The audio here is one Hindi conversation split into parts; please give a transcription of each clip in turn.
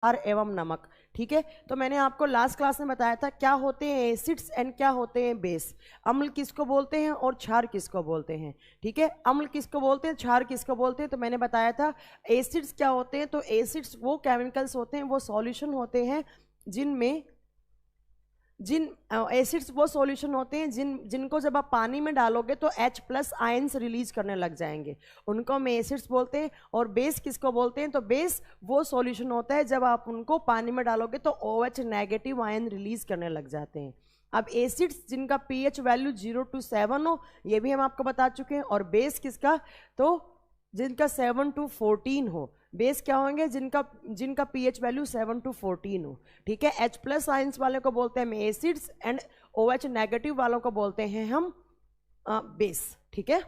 एवं नमक। ठीक है, तो मैंने आपको लास्ट क्लास में बताया था क्या होते हैं एसिड्स एंड क्या होते हैं बेस। अम्ल किसको बोलते हैं और क्षार किसको बोलते हैं। ठीक है, अम्ल किसको बोलते हैं, क्षार किसको बोलते हैं। तो मैंने बताया था एसिड्स क्या होते हैं, तो एसिड्स वो केमिकल्स होते हैं, वो सॉल्यूशन होते हैं एसिड्स वो सॉल्यूशन होते हैं जिनको जब आप पानी में डालोगे तो H+ आयंस रिलीज करने लग जाएंगे, उनको हम एसिड्स बोलते हैं। और बेस किसको बोलते हैं, तो बेस वो सॉल्यूशन होता है जब आप उनको पानी में डालोगे तो OH- आयन रिलीज करने लग जाते हैं। अब एसिड्स जिनका pH वैल्यू 0 to 7 हो, ये भी हम आपको बता चुके हैं। और बेस किसका, तो जिनका 7 to 14 हो। बेस क्या होंगे, जिनका pH वैल्यू 7 to 14 हो। ठीक है, H+ आयंस वाले को बोलते हैं हम एसिड्स एंड OH- वालों को बोलते हैं हम बेस। ठीक है,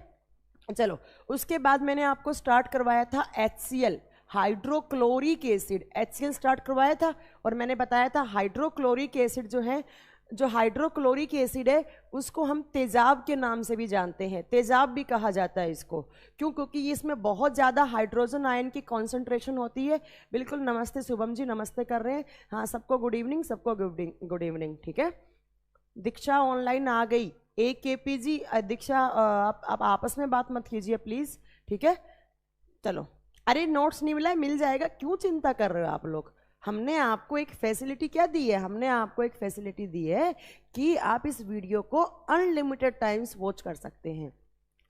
चलो उसके बाद मैंने आपको स्टार्ट करवाया था HCl, hydrochloric acid. HCl start करवाया था और मैंने बताया था हाइड्रोक्लोरिक एसिड जो हाइड्रोक्लोरिक एसिड है उसको हम तेजाब के नाम से भी जानते हैं, तेजाब भी कहा जाता है इसको। क्यों, क्योंकि इसमें बहुत ज़्यादा हाइड्रोजन आयन की कॉन्सेंट्रेशन होती है। बिल्कुल, नमस्ते शुभम जी, नमस्ते कर रहे हैं। हाँ, सबको गुड इवनिंग, सबको गुड इवनिंग। ठीक है, दीक्षा ऑनलाइन आ गई। AKP जी, दीक्षा आप आपस में बात मत कीजिए प्लीज़। ठीक है, चलो। अरे नोट्स नहीं मिला है, मिल जाएगा, क्यों चिंता कर रहे हो आप लोग। हमने आपको एक फैसिलिटी क्या दी है, हमने आपको एक फैसिलिटी दी है कि आप इस वीडियो को अनलिमिटेड टाइम्स वॉच कर सकते हैं।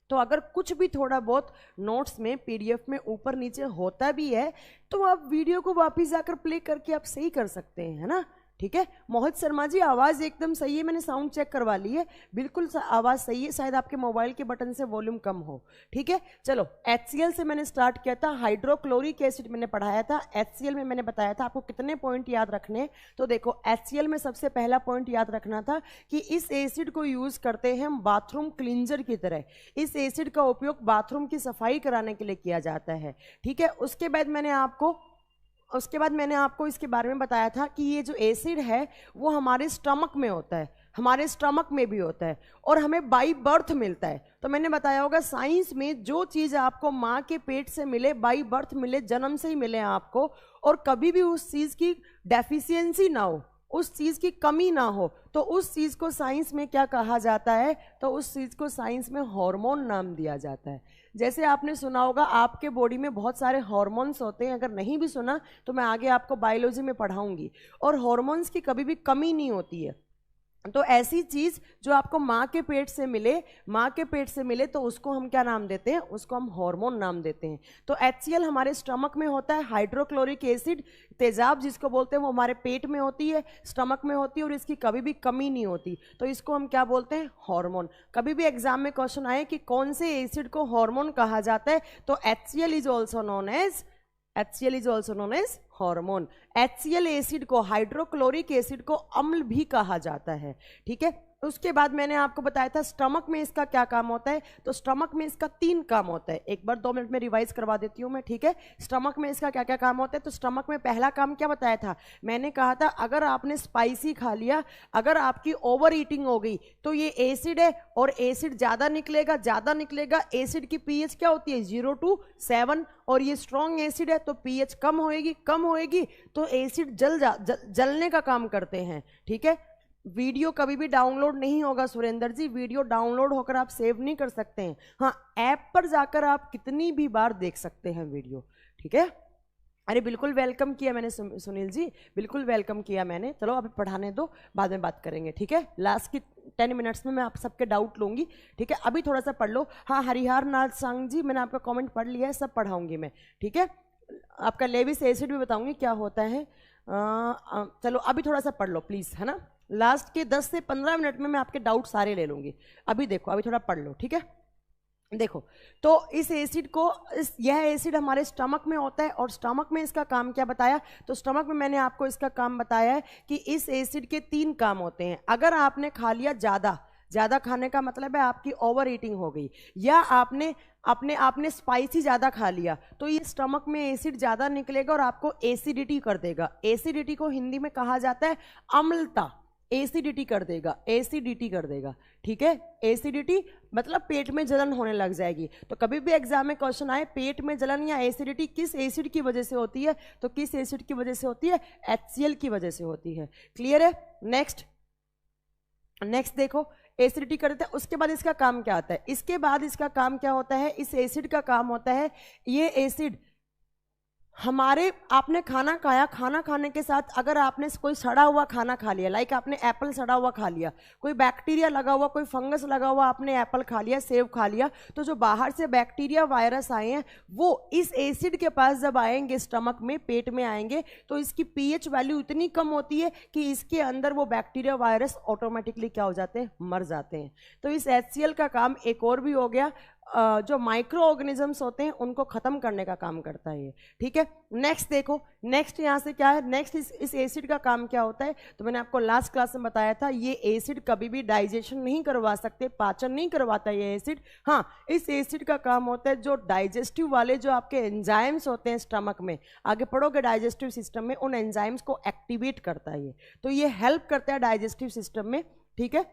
तो अगर कुछ भी थोड़ा बहुत नोट्स में PDF में ऊपर नीचे होता भी है तो आप वीडियो को वापस जाकर प्ले करके आप सही कर सकते हैं, है ना। ठीक है, मोहित शर्मा जी आवाज़ एकदम सही है, मैंने साउंड चेक करवा ली है, बिल्कुल आवाज़ सही है, शायद आपके मोबाइल के बटन से वॉल्यूम कम हो। ठीक है, चलो HCl से मैंने स्टार्ट किया था, हाइड्रोक्लोरिक एसिड मैंने पढ़ाया था। HCl में मैंने बताया था आपको कितने पॉइंट याद रखने हैं। तो देखो HCl में सबसे पहला पॉइंट याद रखना था कि इस एसिड को यूज़ करते हैं हम बाथरूम क्लींजर की तरह। इस एसिड का उपयोग बाथरूम की सफाई कराने के लिए किया जाता है। ठीक है, उसके बाद मैंने आपको इसके बारे में बताया था कि ये जो एसिड है वो हमारे स्टमक में होता है, हमारे स्टमक में भी होता है और हमें बाई बर्थ मिलता है। तो मैंने बताया होगा साइंस में जो चीज़ आपको माँ के पेट से मिले, बाई बर्थ मिले, जन्म से ही मिले आपको, और कभी भी उस चीज़ की डेफिशिएंसी ना हो, उस चीज़ की कमी ना हो, तो उस चीज़ को साइंस में क्या कहा जाता है, तो उस चीज़ को साइंस में हार्मोन नाम दिया जाता है। जैसे आपने सुना होगा आपके बॉडी में बहुत सारे हार्मोन्स होते हैं, अगर नहीं भी सुना तो मैं आगे आपको बायोलॉजी में पढ़ाऊंगी। और हार्मोन्स की कभी भी कमी नहीं होती है। तो ऐसी चीज़ जो आपको माँ के पेट से मिले तो उसको हम क्या नाम देते हैं, उसको हम हार्मोन नाम देते हैं। तो HCl हमारे स्टमक में होता है, हाइड्रोक्लोरिक एसिड तेजाब जिसको बोलते हैं वो हमारे पेट में होती है, स्टमक में होती है, और इसकी कभी भी कमी नहीं होती। तो इसको हम क्या बोलते हैं, हार्मोन। कभी भी एग्जाम में क्वेश्चन आए कि कौन से एसिड को हार्मोन कहा जाता है, तो HCl is also known as hormone. HCl acid को, हाइड्रोक्लोरिक एसिड को अम्ल भी कहा जाता है। ठीक है, उसके बाद मैंने आपको बताया था स्टमक में इसका क्या काम होता है। तो स्टमक में इसका 3 काम होता है, एक बार 2 मिनट में रिवाइज करवा देती हूँ मैं। ठीक है, स्टमक में इसका क्या क्या काम होता है। तो स्टमक में पहला काम क्या बताया था, मैंने कहा था अगर आपने स्पाइसी खा लिया, अगर आपकी ओवर ईटिंग हो गई, तो ये एसिड है और एसिड ज़्यादा निकलेगा। एसिड की pH क्या होती है, 0 to 7, और ये स्ट्रॉन्ग एसिड है तो pH कम होएगी तो एसिड जलने का काम करते हैं। ठीक है, वीडियो कभी भी डाउनलोड नहीं होगा सुरेंद्र जी, वीडियो डाउनलोड होकर आप सेव नहीं कर सकते हैं। हाँ, ऐप पर जाकर आप कितनी भी बार देख सकते हैं वीडियो। ठीक है, अरे बिल्कुल वेलकम किया मैंने सुनील जी, बिल्कुल वेलकम किया मैंने। चलो अभी पढ़ाने दो, बाद में बात करेंगे। ठीक है, लास्ट की 10 मिनट्स में मैं आप सबके डाउट लूंगी। ठीक है, अभी थोड़ा सा पढ़ लो। हाँ, हरिहर नाथ संग जी, मैंने आपका कमेंट पढ़ लिया है, सब पढ़ाऊंगी मैं। ठीक है, आपका लेविस एसिड भी बताऊंगी क्या होता है। चलो अभी थोड़ा सा पढ़ लो प्लीज़, है ना। लास्ट के 10 से 15 मिनट में मैं आपके डाउट सारे ले लूंगी। अभी देखो, अभी थोड़ा पढ़ लो। ठीक है, देखो, तो इस एसिड को, यह एसिड हमारे स्टमक में होता है और स्टमक में इसका काम क्या बताया, तो स्टमक में मैंने आपको इसका काम बताया है कि इस एसिड के 3 काम होते हैं। अगर आपने खा लिया ज़्यादा खाने का मतलब है आपकी ओवर ईटिंग हो गई, या आपने स्पाइसी ज़्यादा खा लिया, तो ये स्टमक में एसिड ज़्यादा निकलेगा और आपको एसिडिटी कर देगा। एसिडिटी को हिंदी में कहा जाता है अम्लता। एसिडिटी कर देगा, एसिडिटी कर देगा, ठीक है। एसिडिटी मतलब पेट में जलन होने लग जाएगी। तो कभी भी एग्जाम में क्वेश्चन आए पेट में जलन या एसिडिटी किस एसिड की वजह से होती है, तो किस एसिड की वजह से होती है, HCl की वजह से होती है। क्लियर है। नेक्स्ट देखो, एसिडिटी कर देता है, उसके बाद इसका काम क्या आता है, इसके बाद इसका काम क्या होता है, इस एसिड का काम होता है, ये एसिड हमारे, आपने खाना खाया, खाना खाने के साथ अगर आपने कोई सड़ा हुआ खाना खा लिया, लाइक आपने एप्पल सड़ा हुआ खा लिया, कोई बैक्टीरिया लगा हुआ, कोई फंगस लगा हुआ, आपने एप्पल खा लिया, सेब खा लिया, तो जो बाहर से बैक्टीरिया वायरस आए हैं वो इस एसिड के पास जब आएंगे, स्टमक में, पेट में आएंगे, तो इसकी pH वैल्यू इतनी कम होती है कि इसके अंदर वो बैक्टीरिया वायरस ऑटोमेटिकली क्या हो जाते हैं, मर जाते हैं। तो इस HCl का काम एक और भी हो गया, जो माइक्रो ऑर्गेनिजम्स होते हैं उनको खत्म करने का काम करता है ये, ठीक है। नेक्स्ट देखो, नेक्स्ट यहाँ से क्या है, नेक्स्ट इस एसिड का काम क्या होता है, तो मैंने आपको लास्ट क्लास में बताया था, ये एसिड कभी भी डाइजेशन नहीं करवा सकते, पाचन नहीं करवाता ये एसिड। हाँ, इस एसिड का काम होता है जो डाइजेस्टिव वाले जो आपके एंजाइम्स होते हैं स्टमक में, आगे पढ़ोगे डाइजेस्टिव सिस्टम में, उन एंजाइम्स को एक्टिवेट करता है ये, तो ये हेल्प करता है डाइजेस्टिव सिस्टम में, ठीक है।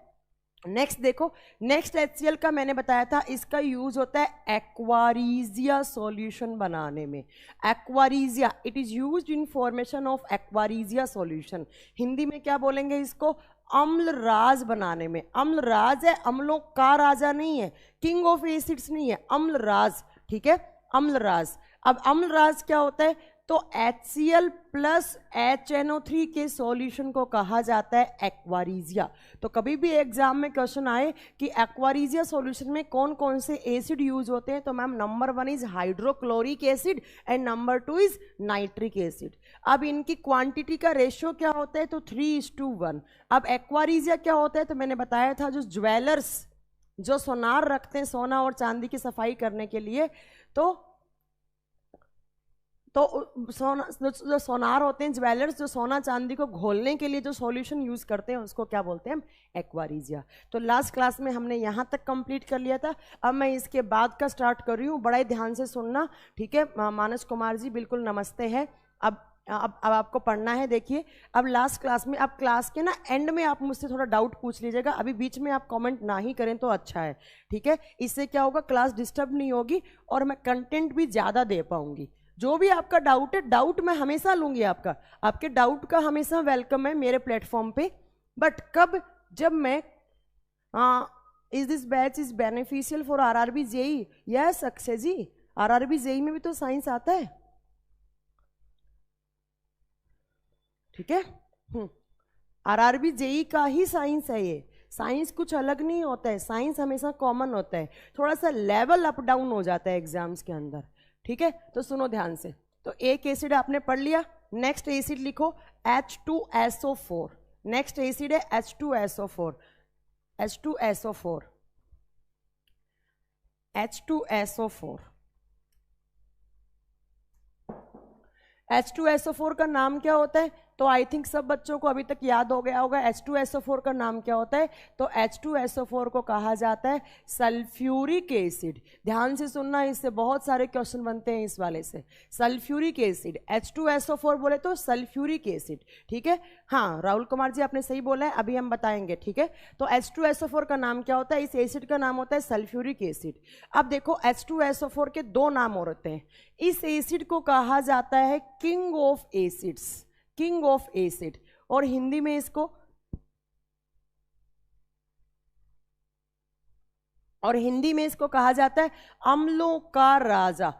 नेक्स्ट देखो, नेक्स्ट HCl का मैंने बताया था, इसका यूज होता है एक्वारीजिया सॉल्यूशन बनाने में। Aqua regia, it is used in formation of aqua regia solution. Hindi में क्या बोलेंगे इसको, अम्लराज बनाने में। अम्लराज है, अम्लों का राजा नहीं है, किंग ऑफ एसिड्स नहीं है, अम्लराज, ठीक है, अम्लराज। अब अम्लराज क्या होता है, तो HCl प्लस HNO3 के सॉल्यूशन को कहा जाता है एक्वारीजिया। तो कभी भी एग्जाम में क्वेश्चन आए कि एक्वारीजिया सॉल्यूशन में कौन कौन से एसिड यूज होते हैं, तो ma'am number 1 is hydrochloric acid and number 2 is nitric acid. अब इनकी क्वांटिटी का रेशियो क्या होता है, तो 3:1। अब एक्वारीजिया क्या होता है, तो मैंने बताया था, जो ज्वेलर्स जो सोनार रखते हैं, सोना और चांदी की सफाई करने के लिए, तो जो सोनार होते हैं, ज्वेलर्स जो सोना चांदी को घोलने के लिए जो सॉल्यूशन यूज करते हैं उसको क्या बोलते हैं हम, एक्वारीजिया। तो लास्ट क्लास में हमने यहाँ तक कंप्लीट कर लिया था। अब मैं इसके बाद का स्टार्ट कर रही हूँ, बड़ा ही ध्यान से सुनना, ठीक है। मानस कुमार जी बिल्कुल नमस्ते है। अब आपको पढ़ना है, देखिए अब लास्ट क्लास में, अब क्लास के ना एंड में आप मुझसे थोड़ा डाउट पूछ लीजिएगा, अभी बीच में आप कमेंट ना ही करें तो अच्छा है, ठीक है। इससे क्या होगा, क्लास डिस्टर्ब नहीं होगी और मैं कंटेंट भी ज़्यादा दे पाऊंगी। जो भी आपका डाउट है, डाउट मैं हमेशा लूंगी, आपके डाउट का हमेशा वेलकम है मेरे प्लेटफॉर्म पे। बट कब, जब मैं is this batch is beneficial for RRB JEE, yes Akshay ji, RRB JEE में भी तो साइंस आता है, ठीक है। RRB JEE का ही साइंस है ये, साइंस कुछ अलग नहीं होता है, साइंस हमेशा कॉमन होता है, थोड़ा सा लेवल अप डाउन हो जाता है एग्जाम्स के अंदर, ठीक है। तो सुनो ध्यान से, तो एक एसिड आपने पढ़ लिया, नेक्स्ट एसिड लिखो H2SO4। नेक्स्ट एसिड है H2SO4, H2SO4, H2SO4। H2SO4 का नाम क्या होता है, तो आई थिंक सब बच्चों को अभी तक याद हो गया होगा। H2SO4 का नाम क्या होता है, तो H2SO4 को कहा जाता है सल्फ्यूरिक एसिड। ध्यान से सुनना, इससे बहुत सारे क्वेश्चन बनते हैं इस वाले से। सल्फ्यूरिक एसिड, H2SO4 बोले तो सल्फ्यूरिक एसिड, ठीक है। हाँ राहुल कुमार जी आपने सही बोला है, अभी हम बताएंगे, ठीक है। तो H2SO4 का नाम क्या होता है, इस एसिड का नाम होता है सल्फ्यूरिक एसिड। अब देखो H2SO4 के दो नाम और होते हैं, इस एसिड को कहा जाता है king of acids, king of acid, और हिंदी में इसको, कहा जाता है अम्लों का राजा,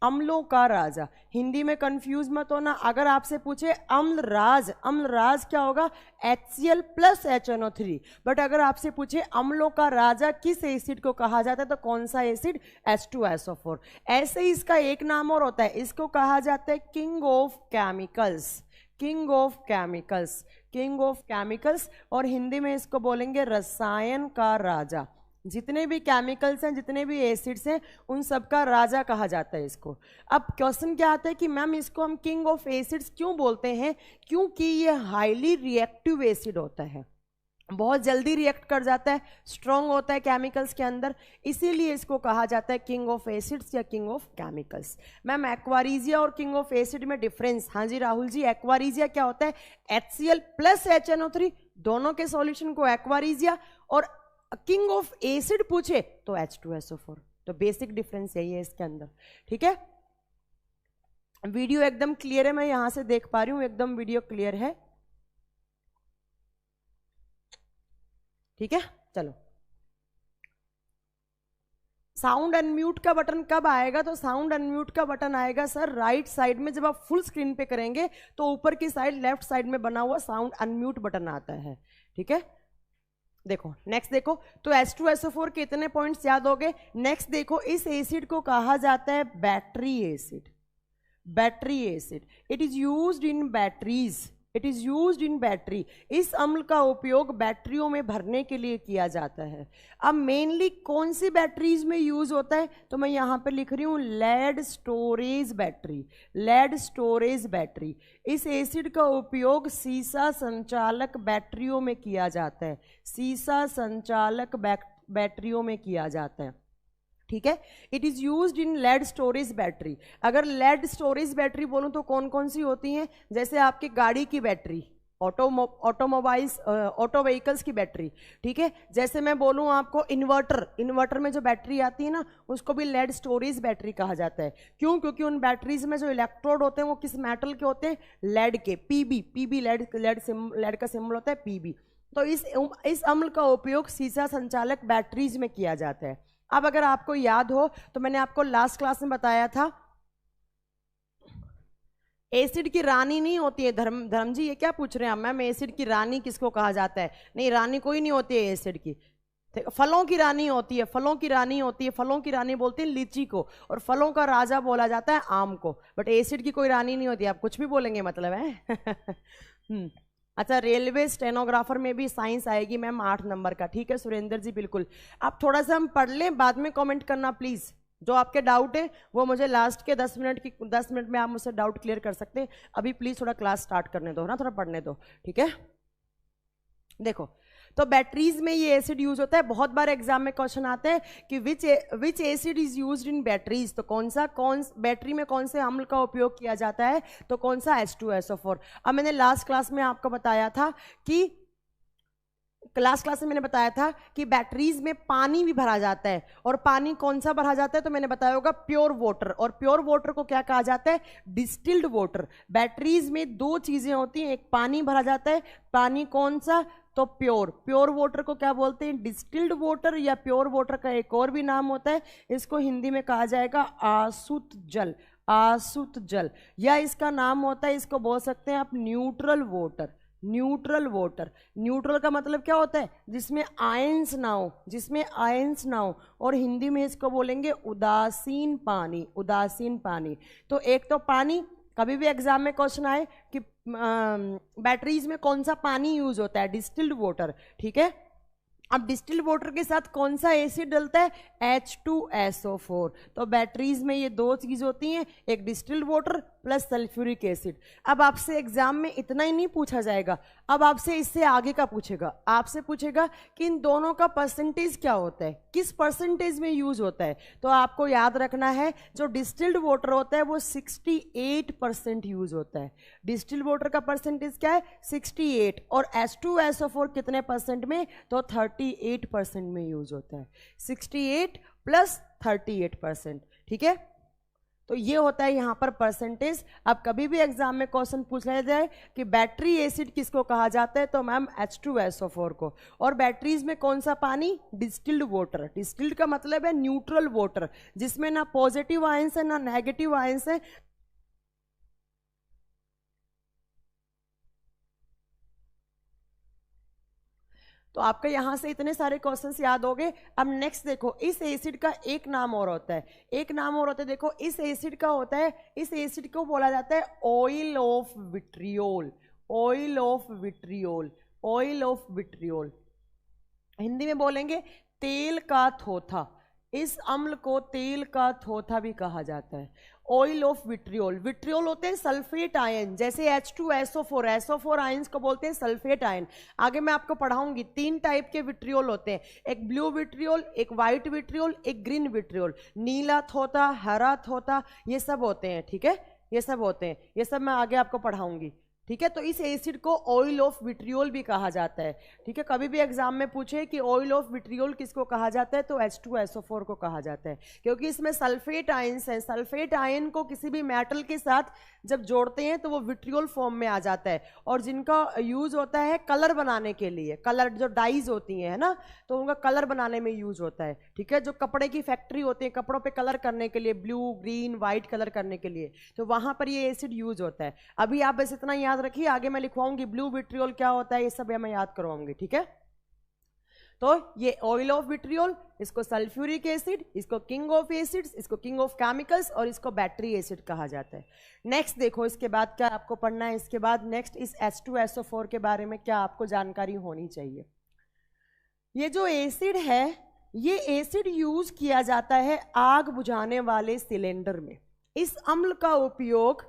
अम्लों का राजा। हिंदी में कंफ्यूज मत होना, अगर आपसे पूछे अम्लराज, अम्लराज क्या होगा, HCl प्लस HNO3। बट अगर आपसे पूछे अम्लों का राजा किस एसिड को कहा जाता है, तो कौन सा एसिड, H2SO4। ऐसे ही इसका एक नाम और होता है, इसको कहा जाता है king of chemicals, king of chemicals, king of chemicals, और हिंदी में इसको बोलेंगे रसायन का राजा। जितने भी केमिकल्स हैं, जितने भी एसिड्स हैं, उन सब का राजा कहा जाता है इसको। अब क्वेश्चन क्या आता है कि मैम इसको हम किंग ऑफ एसिड्स क्यों बोलते हैं, क्योंकि ये हाईली रिएक्टिव एसिड होता है, बहुत जल्दी रिएक्ट कर जाता है, स्ट्रॉन्ग होता है केमिकल्स के अंदर, इसीलिए इसको कहा जाता है किंग ऑफ एसिड्स या king of chemicals. Ma'am aqua regia और किंग ऑफ एसिड में डिफरेंस, हाँ जी राहुल जी, एक्वारीजिया क्या होता है, HCl प्लस HNO3 दोनों के सॉल्यूशन को एक्वारीजिया और किंग ऑफ एसिड पूछे तो H2SO4। तो बेसिक डिफरेंस यही है इसके अंदर, ठीक है। वीडियो एकदम क्लियर है, मैं यहां से देख पा रही हूं, एकदम वीडियो क्लियर है, ठीक है। चलो, साउंड अनम्यूट का बटन कब आएगा? तो साउंड अनम्यूट का बटन आएगा सर राइट साइड में, जब आप फुल स्क्रीन पे करेंगे तो ऊपर की साइड लेफ्ट साइड में बना हुआ साउंड अनम्यूट बटन आता है, ठीक है। देखो नेक्स्ट, देखो तो H2SO4 के इतने पॉइंट्स याद हो गए। नेक्स्ट देखो, इस एसिड को कहा जाता है battery acid. Battery acid, it is used in batteries, it is used in battery. इस अम्ल का उपयोग बैटरियों में भरने के लिए किया जाता है। अब मेनली कौन सी बैटरीज में यूज होता है? तो मैं यहां पे लिख रही हूं lead storage battery, lead storage battery. इस एसिड का उपयोग सीसा संचालक बैटरियों में किया जाता है, सीसा संचालक बैटरियों में किया जाता है, ठीक है। It is used in lead storage battery. अगर लेड स्टोरेज बैटरी बोलूं तो कौन कौन सी होती हैं? जैसे आपकी गाड़ी की बैटरी, ऑटोमोबाइल्स, ऑटो व्हीकल्स की बैटरी, ठीक है। जैसे मैं बोलूं आपको इन्वर्टर, इन्वर्टर में जो बैटरी आती है ना, उसको भी लेड स्टोरेज बैटरी कहा जाता है। क्यों? क्योंकि उन बैटरीज में जो इलेक्ट्रोड होते हैं वो किस मेटल के होते हैं? लेड के, पीबी लेड का सिंबल होता है पीबी। तो इस अम्ल का उपयोग सीसा संचालक बैटरीज में किया जाता है। अब अगर आपको याद हो तो मैंने आपको लास्ट क्लास में बताया था, एसिड की रानी नहीं होती है। धर्म जी ये क्या पूछ रहे हैं मैम, एसिड की रानी किसको कहा जाता है? नहीं, रानी कोई नहीं होती है एसिड की, फलों की रानी होती है, फलों की रानी होती है। फलों की रानी बोलते हैं लीची को, और फलों का राजा बोला जाता है आम को। बट एसिड की कोई रानी नहीं होती। आप कुछ भी बोलेंगे मतलब है। अच्छा, रेलवे स्टेनोग्राफर में भी साइंस आएगी मैम 8 नंबर का, ठीक है सुरेंद्र जी, बिल्कुल। आप थोड़ा सा हम पढ़ लें, बाद में कमेंट करना प्लीज। जो आपके डाउट है वो मुझे लास्ट के 10 मिनट में आप मुझसे डाउट क्लियर कर सकते हैं। अभी प्लीज थोड़ा क्लास स्टार्ट करने दो ना, थोड़ा पढ़ने दो, ठीक है। देखो, तो बैटरीज में ये एसिड यूज होता है। बहुत बार एग्जाम में क्वेश्चन आते हैं कि विच acid is used in batteries. तो कौन बैटरी में कौन से अम्ल का उपयोग किया जाता है? तो कौन सा? H2SO4। अब मैंने लास्ट क्लास में आपको बताया था कि मैंने बताया था कि बैटरीज में पानी भी भरा जाता है। और पानी कौन सा भरा जाता है? तो मैंने बताया होगा प्योर वाटर। और प्योर वाटर को क्या कहा जाता है? Distilled water. बैटरीज में 2 चीजें होती हैं, एक पानी भरा जाता है, पानी कौन सा? तो प्योर वाटर को क्या बोलते हैं? Distilled water. या प्योर वाटर का एक और भी नाम होता है, इसको हिंदी में कहा जाएगा आसुत जल, आसुत जल। या इसका नाम होता है, इसको बोल सकते हैं आप neutral water, neutral water. Neutral का मतलब क्या होता है? जिसमें आयंस ना हो, जिसमें आयंस ना हो। और हिंदी में इसको बोलेंगे उदासीन पानी, उदासीन पानी। तो एक तो पानी, कभी भी एग्जाम में क्वेश्चन आए कि बैटरीज में कौन सा पानी यूज होता है? डिस्टिल्ड वाटर, ठीक है। अब डिस्टिल्ड वाटर के साथ कौन सा एसिड डलता है? H2SO4। तो बैटरीज में ये 2 चीज होती हैं, एक distilled water plus sulphuric acid. अब आपसे एग्जाम में इतना ही नहीं पूछा जाएगा, अब आपसे इससे आगे का पूछेगा। आपसे पूछेगा कि इन दोनों का परसेंटेज क्या होता है, किस परसेंटेज में यूज होता है। तो आपको याद रखना है, जो डिस्टिल्ड वाटर होता है वो 68% यूज होता है। डिस्टिल्ड वाटर का परसेंटेज क्या है? 68। और H2SO4 कितने परसेंट में? तो 38% में यूज होता है। 68 प्लस 38%, ठीक है। तो ये होता है यहां पर परसेंटेज। अब कभी भी एग्जाम में क्वेश्चन पूछा जाए कि बैटरी एसिड किसको कहा जाता है, तो मैम H2SO4 को। और बैटरीज में कौन सा पानी? Distilled water. डिस्टिल्ड का मतलब है न्यूट्रल वाटर, जिसमें ना पॉजिटिव आयंस है ना नेगेटिव आयंस है। तो आपका यहां से इतने सारे क्वेश्चंस याद हो गए। अब नेक्स्ट देखो, इस एसिड का एक नाम और होता है, एक नाम और होता है। देखो इस एसिड का होता है, इस एसिड को बोला जाता है oil of vitriol, oil of vitriol, oil of vitriol. Hindi में बोलेंगे तेल का थोथा। इस अम्ल को तेल का थोथा भी कहा जाता है, ऑयल ऑफ विट्रियोल। विट्रियोल होते हैं सल्फेट आयन, जैसे H2SO4, SO4 आयंस को बोलते हैं सल्फेट आयन। आगे मैं आपको पढ़ाऊंगी 3 टाइप के विट्रियोल होते हैं, एक ब्लू विट्रियोल, एक व्हाइट विट्रियोल, एक ग्रीन विट्रियोल। नीला थोथा, हरा थोथा, ये सब होते हैं, ठीक है, ये सब होते हैं, ये सब मैं आगे आपको पढ़ाऊंगी। ठीक है। तो इस एसिड को ऑयल ऑफ विट्रियोल भी कहा जाता है। ठीक है, कभी भी एग्जाम में पूछे कि ऑयल ऑफ विट्रियोल किसको कहा जाता है, तो H2SO4 को कहा जाता है, क्योंकि इसमें सल्फेट आयंस है। सल्फेट आयन को किसी भी मेटल के साथ जब जोड़ते हैं तो वो विट्रियोल फॉर्म में आ जाता है, और जिनका यूज होता है कलर बनाने के लिए, कलर जो डाइज होती हैं है ना, तो उनका कलर बनाने में यूज होता है। ठीक है, जो कपड़े की फैक्ट्री होती है, कपड़ों पे कलर करने के लिए, ब्लू ग्रीन वाइट कलर करने के लिए, तो वहां पर ये एसिड यूज होता है। अभी आप बस इतना याद रखिए, आगे मैं लिखवाऊंगी ब्लू विट्रियोल क्या होता है, ये सब मैं याद करवाऊंगी। ठीक है, तो ये ऑयल ऑफ विट्रियोल, इसको सल्फ्यूरिक एसिड, इसको किंग ऑफ एसिड्स, इसको किंग ऑफ केमिकल्स, और इसको बैटरी एसिड कहा जाता है। नेक्स्ट देखो, इसके बाद क्या आपको पढ़ना है, इसके बाद नेक्स्ट इस H2SO4 के बारे में क्या आपको जानकारी होनी चाहिए। ये जो एसिड है, ये एसिड यूज किया जाता है आग बुझाने वाले सिलेंडर में। इस अम्ल का उपयोग,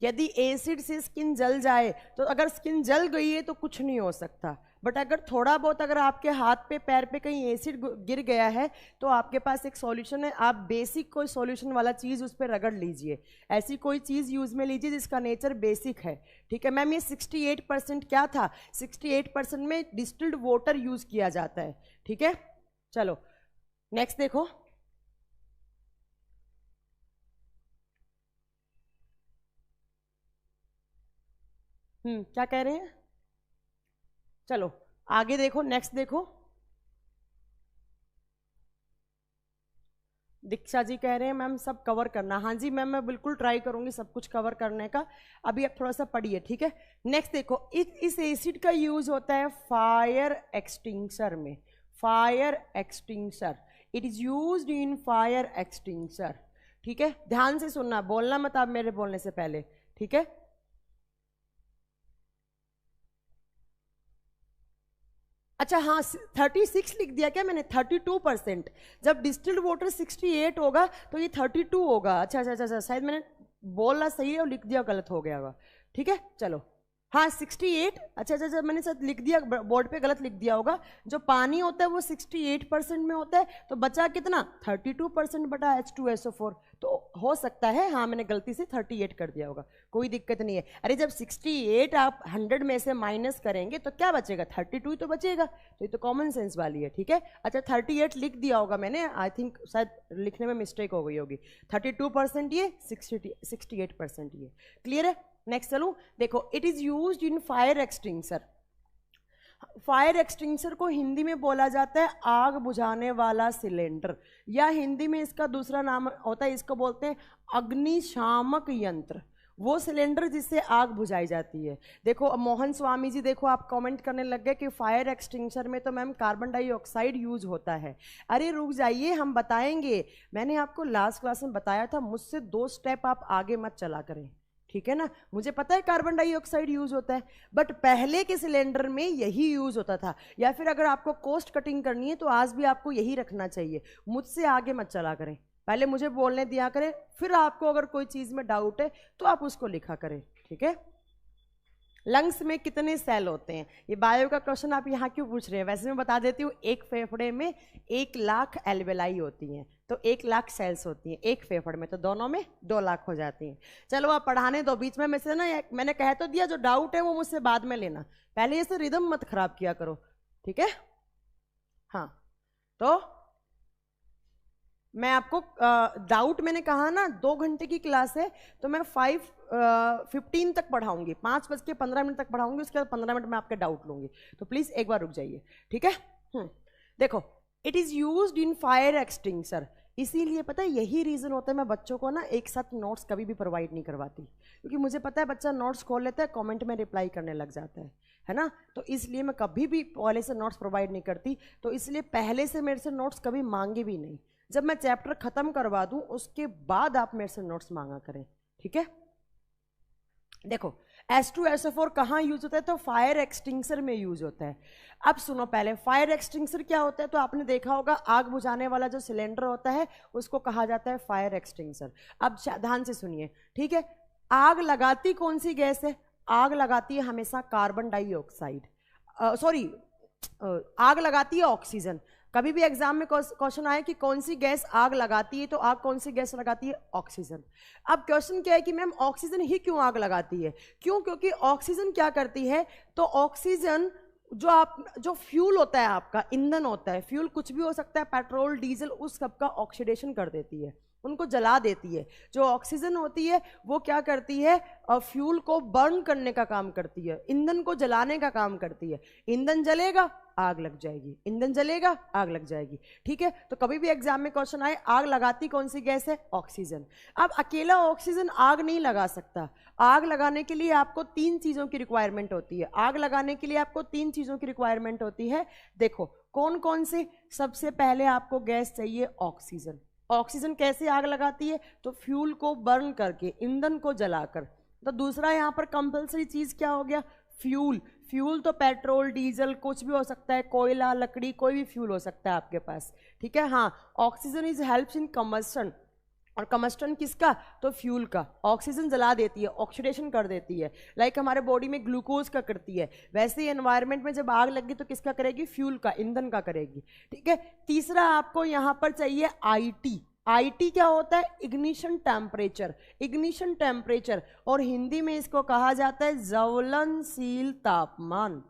यदि एसिड से स्किन जल जाए तो अगर स्किन जल गई है तो कुछ नहीं हो सकता, बट अगर थोड़ा बहुत अगर आपके हाथ पे पैर पे कहीं एसिड गिर गया है तो आपके पास एक सॉल्यूशन है, आप बेसिक कोई सॉल्यूशन वाला चीज़ उस पर रगड़ लीजिए, ऐसी कोई चीज़ यूज में लीजिए जिसका नेचर बेसिक है। ठीक है मैम, ये 68% क्या था, 68% में डिस्टिल्ड वाटर यूज किया जाता है। ठीक है, चलो नेक्स्ट देखो, क्या कह रहे हैं, चलो आगे देखो, नेक्स्ट देखो। दीक्षा जी कह रहे हैं मैम सब कवर करना। हाँ जी मैम, मैं बिल्कुल ट्राई करूंगी सब कुछ कवर करने का। अभी आप थोड़ा सा पढ़िए। ठीक है, नेक्स्ट देखो, इस एसिड का यूज होता है फायर एक्सटिंग्विशर में। Fire extinguisher, it is used in fire extinguisher. ठीक है, ध्यान से सुनना, बोलना मत आप मेरे बोलने से पहले। ठीक है, अच्छा हाँ 36 लिख दिया क्या मैंने, 32%। जब डिस्टिल्ड वाटर 68 होगा तो ये 32 होगा। अच्छा अच्छा अच्छा, शायद मैंने बोलना सही है और लिख दिया गलत हो गया होगा। ठीक है, चलो हाँ 68, अच्छा अच्छा अच्छा, मैंने शायद लिख दिया बोर्ड पे, गलत लिख दिया होगा। जो पानी होता है वो 68% में होता है, तो बचा कितना 32% बटा H2SO4, तो हो सकता है हाँ मैंने गलती से 38 कर दिया होगा, कोई दिक्कत नहीं है। अरे जब 68 आप 100 में से माइनस करेंगे तो क्या बचेगा, 32 तो बचेगा, तो ये तो कॉमन सेंस वाली है। ठीक है, अच्छा 38 लिख दिया होगा मैंने, आई थिंक शायद लिखने में मिस्टेक हो गई होगी। 32% ये, 68% ये, क्लियर है। नेक्स्ट चलो देखो, it is used in fire extinguisher. Fire extinguisher को हिंदी में बोला जाता है आग बुझाने वाला सिलेंडर, या हिंदी में इसका दूसरा नाम होता है, इसको बोलते हैं अग्निशामक यंत्र, वो सिलेंडर जिससे आग बुझाई जाती है। देखो मोहन स्वामी जी, देखो आप कमेंट करने लग गए कि फायर एक्सटिंग्विशर में तो मैम कार्बन डाइऑक्साइड यूज होता है। अरे रुक जाइए, हम बताएंगे, मैंने आपको लास्ट क्लास में बताया था, मुझसे 2 स्टेप आप आगे मत चला करें। ठीक है ना, मुझे पता है कार्बन डाइऑक्साइड यूज होता है, बट पहले के सिलेंडर में यही यूज होता था, या फिर अगर आपको कॉस्ट कटिंग करनी है तो आज भी आपको यही रखना चाहिए। मुझसे आगे मत चला करें, पहले मुझे बोलने दिया करें, फिर आपको अगर कोई चीज में डाउट है तो आप उसको लिखा करें। ठीक है, लंग्स में कितने सेल होते हैं, ये बायो का क्वेश्चन आप यहाँ क्यों पूछ रहे हैं, वैसे मैं बता देती हूँ, एक फेफड़े में 1 लाख एल्वेलाई होती हैं, तो 1 लाख सेल्स होती हैं एक फेफड़ में, तो दोनों में 2 लाख हो जाती हैं। चलो आप पढ़ाने दो, बीच में से ना मैंने कह तो दिया, जो डाउट है वो मुझसे बाद में लेना, पहले इसे रिदम मत खराब किया करो। ठीक है, हाँ तो मैं आपको डाउट, मैंने कहा ना 2 घंटे की क्लास है, तो मैं 5:15 तक पढ़ाऊंगी, 5:15 तक पढ़ाऊंगी, उसके बाद 15 मिनट में आपके डाउट लूंगी, तो प्लीज एक बार रुक जाइए। ठीक है, देखो, it is used in fire extinguisher, इसीलिए पता है यही रीजन होता है मैं बच्चों को ना एक साथ नोट्स कभी भी प्रोवाइड नहीं करवाती, क्योंकि मुझे पता है बच्चा नोट्स खोल लेता है, कमेंट में रिप्लाई करने लग जाता है ना, तो इसलिए मैं कभी भी पहले से नोट्स प्रोवाइड नहीं करती। तो इसलिए पहले से मेरे से नोट्स कभी मांगे भी नहीं, जब मैं चैप्टर खत्म करवा दूं उसके बाद आप मेरे से नोट्स मांगा करें। ठीक है, देखो H2SO4 कहाँ यूज होता है, तो फायर एक्सटिंग्विशर में यूज होता है। अब सुनो पहले, फायर एक्सटिंग्विशर क्या होता है, तो आपने देखा होगा आग बुझाने वाला जो सिलेंडर होता है उसको कहा जाता है फायर एक्सटिंग्विशर। अब ध्यान से सुनिए, ठीक है, आग लगाती कौन सी गैस है, आग लगाती है हमेशा कार्बन डाइऑक्साइड, सॉरी आग लगाती है ऑक्सीजन। कभी भी एग्जाम में क्वेश्चन आए कि कौन सी गैस आग लगाती है, तो आग कौन सी गैस लगाती है? ऑक्सीजन। अब क्वेश्चन क्या है कि मैम ऑक्सीजन ही क्यों आग लगाती है? क्यों? क्योंकि ऑक्सीजन क्या करती है, तो ऑक्सीजन जो फ्यूल होता है, आपका ईंधन होता है, फ्यूल कुछ भी हो सकता है, पेट्रोल, डीजल, उस सब का ऑक्सीडेशन कर देती है, उनको जला देती है। जो ऑक्सीजन होती है वो क्या करती है, फ्यूल को बर्न करने का काम करती है, ईंधन को जलाने का काम करती है। ईंधन जलेगा, आग लग जाएगी, ईंधन जलेगा, आग लग जाएगी। ठीक है, तो कभी भी एग्जाम में क्वेश्चन आए आग लगाती कौन सी गैस है? ऑक्सीजन। अब अकेला ऑक्सीजन आग नहीं लगा सकता। आग लगाने के लिए आपको 3 चीजों की रिक्वायरमेंट होती है। आग लगाने के लिए आपको 3 चीजों की रिक्वायरमेंट होती है। देखो कौन कौन से। सबसे पहले आपको गैस चाहिए ऑक्सीजन। ऑक्सीजन कैसे आग लगाती है? तो फ्यूल को बर्न करके, ईंधन को जलाकर। तो दूसरा यहाँ पर कंपलसरी चीज क्या हो गया? फ्यूल। फ्यूल तो पेट्रोल, डीजल, कुछ भी हो सकता है, कोयला, लकड़ी, कोई भी फ्यूल हो सकता है आपके पास। ठीक है, हाँ। Oxygen is helps in combustion. और कम्बस्टन किसका? तो फ्यूल का। ऑक्सीजन जला देती है, ऑक्सीडेशन कर देती है। लाइक हमारे बॉडी में ग्लूकोज का करती है, वैसे ही एनवायरनमेंट में जब आग लगी तो किसका करेगी? फ्यूल का, ईंधन का करेगी। ठीक है, तीसरा आपको यहाँ पर चाहिए आईटी। आईटी क्या होता है? Ignition temperature. इग्निशन टेम्परेचर, और हिंदी में इसको कहा जाता है ज्वलनशील तापमान।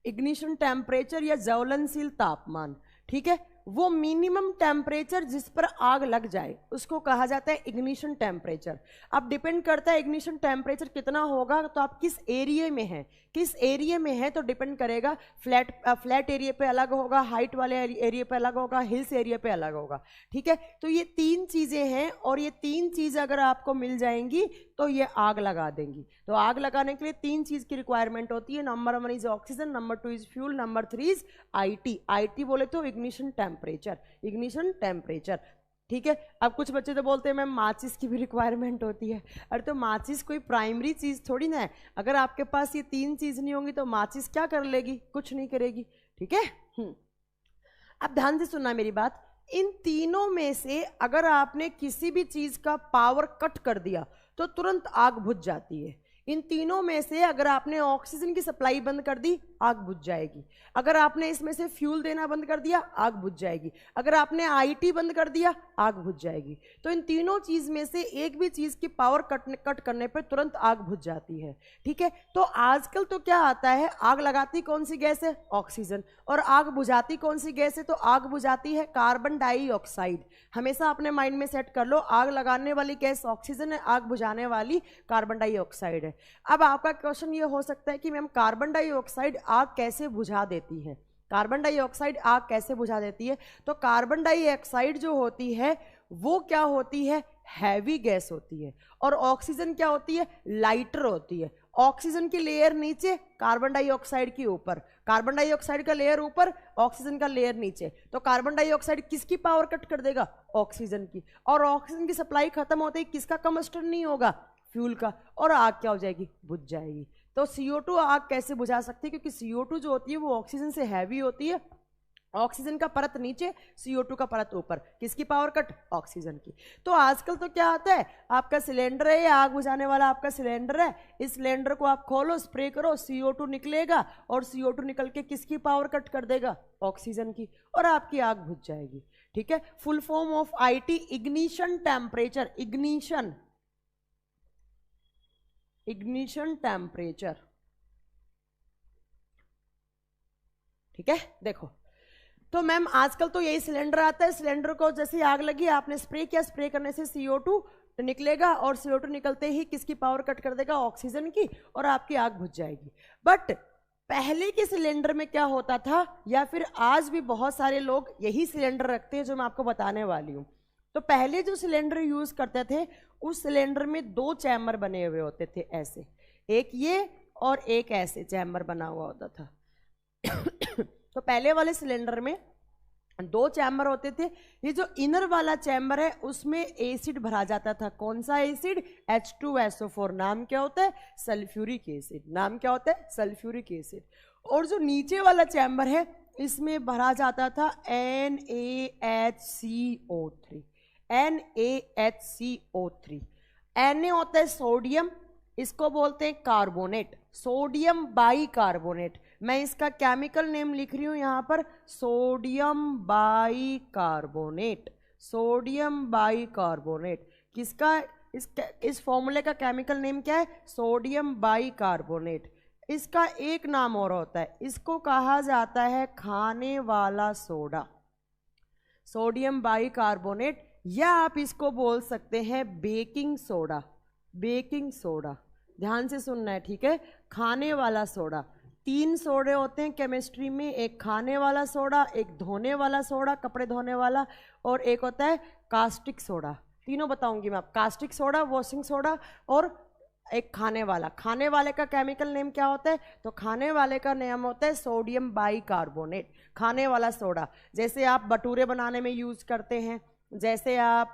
इग्निशन टेम्परेचर या ज्वलनशील तापमान। ठीक है, वो मिनिमम टेम्परेचर जिस पर आग लग जाए उसको कहा जाता है इग्निशन टेम्परेचर। अब डिपेंड करता है इग्निशन टेम्परेचर कितना होगा, तो आप किस एरिया में हैं, किस एरिया में है तो डिपेंड करेगा। फ्लैट एरिया पे अलग होगा, हाइट वाले एरिया पे अलग होगा, हिल्स एरिया पे अलग होगा। ठीक है, तो ये 3 चीजें हैं, और ये 3 चीजें अगर आपको मिल जाएंगी तो ये आग लगा देंगी। तो आग लगाने के लिए 3 चीज की रिक्वायरमेंट होती है। Number 1 is oxygen, number 2 is fuel, number 3 is IT. IT बोले तो इग्निशन टेम्परेचर, इग्निशन टेम्परेचर। ठीक है, अब कुछ बच्चे तो बोलते हैं मैम माचिस की भी रिक्वायरमेंट होती है। अरे तो माचिस कोई प्राइमरी चीज थोड़ी ना है। अगर आपके पास ये 3 चीज नहीं होंगी तो माचिस क्या कर लेगी? कुछ नहीं करेगी। ठीक है, अब ध्यान से सुनना मेरी बात। इन तीनों में से अगर आपने किसी भी चीज का पावर कट कर दिया तो तुरंत आग बुझ जाती है। इन तीनों में से अगर आपने ऑक्सीजन की सप्लाई बंद कर दी, आग बुझ जाएगी। अगर आपने इसमें से फ्यूल देना बंद कर दिया, आग बुझ जाएगी। अगर आपने आईटी बंद कर दिया, आग बुझ जाएगी। तो इन तीनों चीज में से एक भी चीज की पावर कट करने पर तुरंत आग बुझ जाती है। ठीक है, तो आजकल तो क्या आता है, आग लगाती कौन सी गैस है? ऑक्सीजन। और आग बुझाती कौन सी गैस है? तो आग बुझाती है कार्बन डाइऑक्साइड। हमेशा अपने माइंड में सेट कर लो, आग लगाने वाली गैस ऑक्सीजन है, आग बुझाने वाली कार्बन डाइऑक्साइड है। अब आपका क्वेश्चन ये हो सकता है कि मैम कार्बन डाइऑक्साइड आग कैसे बुझा देती है? कार्बन डाइऑक्साइड आग कैसे बुझा देती है? तो कार्बन डाइऑक्साइड जो होती है वो क्या होती है? हैवी गैस होती है। और ऑक्सीजन क्या होती है? लाइटर होती है। ऑक्सीजन की लेयर नीचे, कार्बन डाइऑक्साइड की ऊपर। कार्बन डाइऑक्साइड का लेयर ऊपर, ऑक्सीजन का लेयर नीचे। तो कार्बन डाइऑक्साइड किसकी पावर कट कर देगा? ऑक्सीजन की। और ऑक्सीजन की सप्लाई खत्म होते ही किसका कंबस्टन नहीं होगा? फ्यूल का। और आग क्या हो जाएगी? बुझ जाएगी। तो CO2 आग कैसे बुझा सकती है? क्योंकि CO2 जो होती है वो ऑक्सीजन से हैवी होती है। ऑक्सीजन का परत नीचे, CO2 का परत ऊपर। किसकी पावर कट? ऑक्सीजन की। तो आजकल तो क्या आता है, आपका सिलेंडर है, आग बुझाने वाला आपका सिलेंडर है, इस सिलेंडर को आप खोलो, स्प्रे करो, CO2 निकलेगा, और CO2 निकल के किसकी पावर कट कर देगा? ऑक्सीजन की। और आपकी आग बुझ जाएगी। ठीक है, full form of IT ignition temperature. Ignition, ignition temperature. ठीक है, देखो तो मैम आजकल तो यही सिलेंडर आता है, सिलेंडर को जैसे आग लगी आपने स्प्रे किया, स्प्रे करने से CO2 निकलेगा, और CO2 निकलते ही किसकी पावर कट कर देगा? ऑक्सीजन की, और आपकी आग बुझ जाएगी। बट पहले के सिलेंडर में क्या होता था, या फिर आज भी बहुत सारे लोग यही सिलेंडर रखते हैं जो मैं आपको बताने वाली हूँ। तो पहले जो सिलेंडर यूज करते थे उस सिलेंडर में 2 चैम्बर बने हुए होते थे, ऐसे, एक ये और एक ऐसे चैम्बर बना हुआ होता था। तो पहले वाले सिलेंडर में 2 चैम्बर होते थे। ये जो इनर वाला चैम्बर है उसमें एसिड भरा जाता था। कौन सा एसिड? H2SO4। नाम क्या होता है? Sulphuric acid. नाम क्या होता है? Sulphuric acid. और जो नीचे वाला चैम्बर है इसमें भरा जाता था NaHCO3। NaHCO3। Na होता है सोडियम, इसको बोलते हैं कार्बोनेट, सोडियम बाई कार्बोनेट। मैं इसका केमिकल नेम लिख रही हूं यहां पर, सोडियम बाइकार्बोनेट, सोडियम बाइकार्बोनेट। किसका, इस फॉर्मूले का केमिकल नेम क्या है, सोडियम बाइकार्बोनेट। इसका एक नाम और होता है, इसको कहा जाता है खाने वाला सोडा, सोडियम बाइकार्बोनेट, या आप इसको बोल सकते हैं बेकिंग सोडा, बेकिंग सोडा। ध्यान से सुनना है, ठीक है, खाने वाला सोडा। 3 सोडे होते हैं केमिस्ट्री में, एक खाने वाला सोडा, एक धोने वाला सोडा, कपड़े धोने वाला, और एक होता है कास्टिक सोडा। तीनों बताऊंगी मैं, आप कास्टिक सोडा, वॉशिंग सोडा, और एक खाने वाला। खाने वाले का केमिकल नेम क्या होता है, तो खाने वाले का नेम होता है सोडियम बाइकार्बोनेट, खाने वाला सोडा। जैसे आप भटूरे बनाने में यूज करते हैं, जैसे आप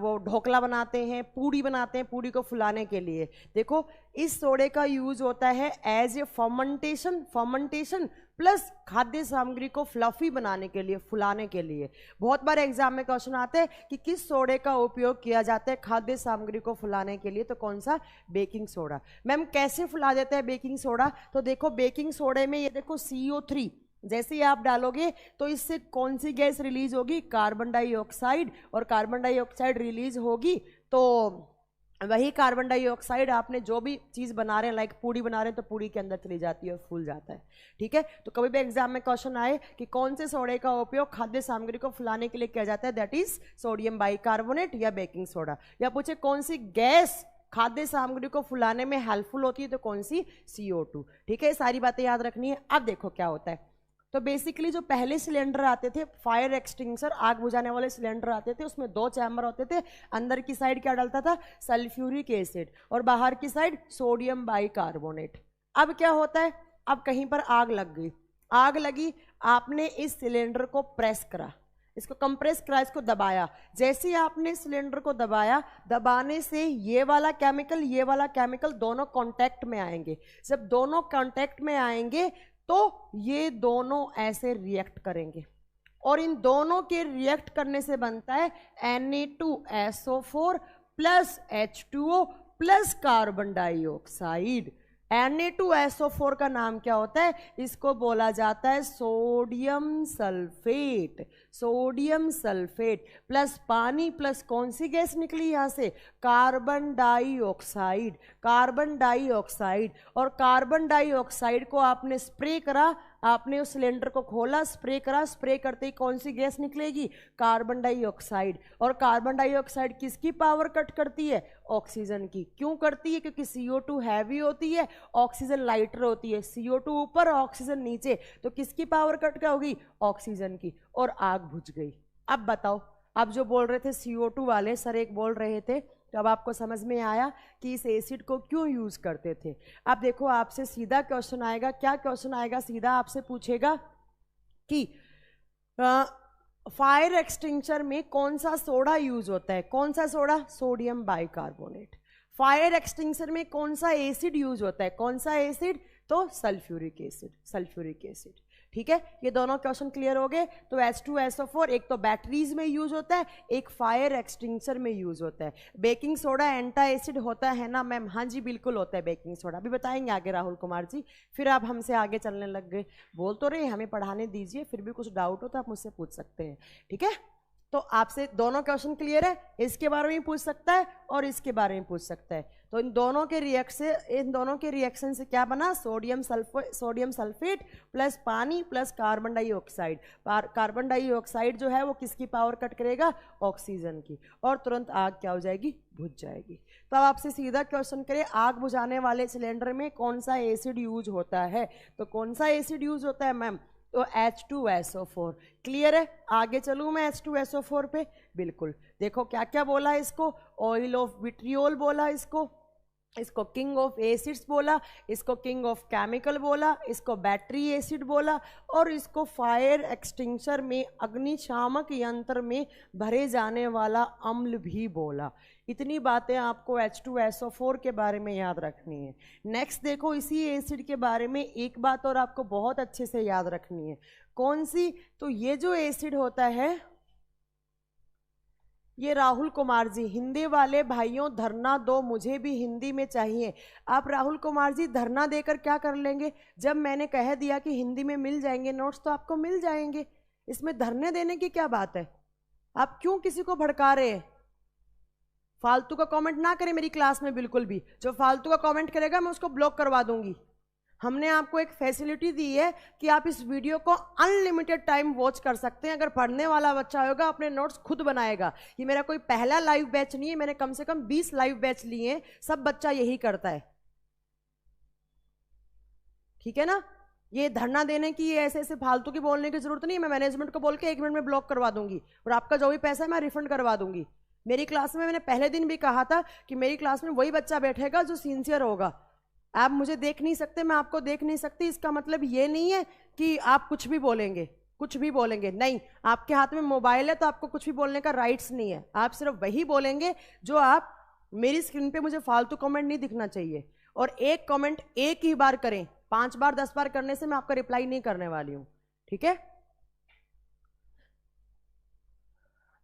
वो ढोकला बनाते हैं, पूड़ी बनाते हैं, पूड़ी को फुलाने के लिए, देखो इस सोडे का यूज होता है as a fermentation, fermentation plus खाद्य सामग्री को फ्लफी बनाने के लिए, फुलाने के लिए। बहुत बार एग्जाम में क्वेश्चन आते हैं कि किस सोडे का उपयोग किया जाता है खाद्य सामग्री को फुलाने के लिए, तो कौन सा, बेकिंग सोडा। मैम कैसे फुला देते हैं बेकिंग सोडा, तो देखो बेकिंग सोडे में ये देखो CO3 जैसे ही आप डालोगे तो इससे कौन सी गैस रिलीज होगी, कार्बन डाइऑक्साइड, और कार्बन डाइऑक्साइड रिलीज होगी तो वही कार्बन डाइऑक्साइड आपने जो भी चीज़ बना रहे हैं, लाइक पूड़ी बना रहे हैं, तो पूड़ी के अंदर चली जाती है और फूल जाता है, ठीक है। तो कभी भी एग्जाम में क्वेश्चन आए कि कौन से सोडे का उपयोग खाद्य सामग्री को फुलाने के लिए किया जाता है, दैट इज सोडियम बाइकार्बोनेट या बेकिंग सोडा। या पूछे कौन सी गैस खाद्य सामग्री को फुलाने में हेल्पफुल होती है, तो कौन सी, CO2, ठीक है। सारी बातें याद रखनी है। अब देखो क्या होता है, तो बेसिकली जो पहले सिलेंडर आते थे, फायर एक्सटिंग्विशर, आग बुझाने वाले सिलेंडर आते थे, उसमें 2 चैम्बर होते थे। अंदर की साइड क्या डलता था, सल्फ्यूरिक एसिड, और बाहर की साइड सोडियम बाइकार्बोनेट। अब क्या होता है, अब कहीं पर आग लग गई, आग लगी, आपने इस सिलेंडर को प्रेस करा, इसको कंप्रेस करा, इसको दबाया। जैसे आपने सिलेंडर को दबाया, दबाने से ये वाला केमिकल दोनों कांटेक्ट में आएंगे। जब दोनों कांटेक्ट में आएंगे तो ये दोनों ऐसे रिएक्ट करेंगे, और इन दोनों के रिएक्ट करने से बनता है Na2SO4 plus H2O plus carbon dioxide. Na2SO4 का नाम क्या होता है, इसको बोला जाता है sodium sulphate, sodium sulphate plus पानी प्लस कौन सी गैस निकली यहां से, कार्बन डाइऑक्साइड, कार्बन डाइऑक्साइड। और कार्बन डाइऑक्साइड को आपने स्प्रे करा, आपने उस सिलेंडर को खोला, स्प्रे करा, स्प्रे करते ही कौन सी गैस निकलेगी, कार्बन डाइऑक्साइड। और कार्बन डाइऑक्साइड किसकी पावर कट करती है, ऑक्सीजन की। क्यों करती है, क्योंकि CO2 हैवी होती है, ऑक्सीजन लाइटर होती है, CO2 ऊपर ऑक्सीजन नीचे, तो किसकी पावर कट क्या होगी, ऑक्सीजन की, और आग बुझ गई। अब बताओ, आप जो बोल रहे थे CO2 वाले सर एक बोल रहे थे, तो अब आपको समझ में आया कि इस एसिड को क्यों यूज करते थे। अब देखो आपसे सीधा क्वेश्चन आएगा, क्या क्वेश्चन आएगा, सीधा आपसे पूछेगा कि फायर एक्सटिंग्विशर में कौन सा सोडा यूज होता है, कौन सा soda, sodium bicarbonate. Fire extinguisher में कौन सा एसिड यूज होता है, कौन सा एसिड, तो सल्फ्यूरिक एसिड, सल्फ्यूरिक एसिड, ठीक है। ये दोनों क्वेश्चन क्लियर हो गए। तो H2SO4 एक तो बैटरीज में यूज होता है, एक फायर एक्सटिंग्विशर में यूज होता है। बेकिंग सोडा एंटा एसिड होता है ना मैम, हाँ जी बिल्कुल होता है बेकिंग सोडा, अभी बताएंगे आगे राहुल कुमार जी। फिर आप हमसे आगे चलने लग गए, बोल तो रहे हमें पढ़ाने दीजिए, फिर भी कुछ डाउट हो तो आप मुझसे पूछ सकते हैं, ठीक है। तो आपसे दोनों क्वेश्चन क्लियर है, इसके बारे में पूछ सकता है और इसके बारे में पूछ सकता है। तो इन दोनों के रिएक्शन से क्या बना, सोडियम सल्फेट प्लस पानी plus carbon dioxide. Carbon dioxide जो है वो किसकी पावर कट करेगा, ऑक्सीजन की, और तुरंत आग क्या हो जाएगी, बुझ जाएगी। तो अब आपसे सीधा क्वेश्चन करें, आग बुझाने वाले सिलेंडर में कौन सा एसिड यूज होता है, तो कौन सा एसिड यूज होता है मैम, तो H2SO4। क्लियर है, आगे चलूं मैं H2SO4 पे, बिल्कुल। देखो क्या क्या बोला है इसको, ऑयल ऑफ विट्रियोल बोला इसको किंग ऑफ एसिड्स बोला, इसको किंग ऑफ केमिकल बोला, इसको बैटरी एसिड बोला, और इसको फायर एक्सटिंग्विशर में अग्निशामक यंत्र में भरे जाने वाला अम्ल भी बोला। इतनी बातें आपको H2SO4 के बारे में याद रखनी है। नेक्स्ट देखो, इसी एसिड के बारे में एक बात और आपको बहुत अच्छे से याद रखनी है, कौन सी, तो ये जो एसिड होता है ये राहुल कुमार जी, हिंदी वाले भाइयों धरना दो, मुझे भी हिंदी में चाहिए। आप राहुल कुमार जी धरना देकर क्या कर लेंगे? जब मैंने कह दिया कि हिंदी में मिल जाएंगे नोट्स तो आपको मिल जाएंगे, इसमें धरने देने की क्या बात है? आप क्यों किसी को भड़का रहे हैं? फालतू का कमेंट ना करें मेरी क्लास में, बिल्कुल भी। जो फालतू का कमेंट करेगा मैं उसको ब्लॉक करवा दूंगी। हमने आपको एक फैसिलिटी दी है कि आप इस वीडियो को अनलिमिटेड टाइम वॉच कर सकते हैं। अगर पढ़ने वाला बच्चा होगा अपने नोट्स खुद बनाएगा। ये मेरा कोई पहला लाइव बैच नहीं है, मैंने कम से कम 20 लाइव बैच लिए हैं, सब बच्चा यही करता है। ठीक है ना? ये धरना देने की, ये ऐसे ऐसे फालतू की बोलने की जरूरत नहीं है। मैं मैनेजमेंट को बोल के 1 मिनट में ब्लॉक करवा दूंगी और आपका जो भी पैसा है मैं रिफंड करवा दूंगी। मेरी क्लास में मैंने पहले दिन भी कहा था कि मेरी क्लास में वही बच्चा बैठेगा जो सिंसियर होगा। आप मुझे देख नहीं सकते, मैं आपको देख नहीं सकती, इसका मतलब ये नहीं है कि आप कुछ भी बोलेंगे, कुछ भी बोलेंगे नहीं। आपके हाथ में मोबाइल है तो आपको कुछ भी बोलने का राइट्स नहीं है। आप सिर्फ वही बोलेंगे जो आप, मेरी स्क्रीन पे मुझे फालतू कमेंट नहीं दिखना चाहिए। और एक कमेंट एक ही बार करें, 5 बार 10 बार करने से मैं आपका रिप्लाई नहीं करने वाली हूं। ठीक है?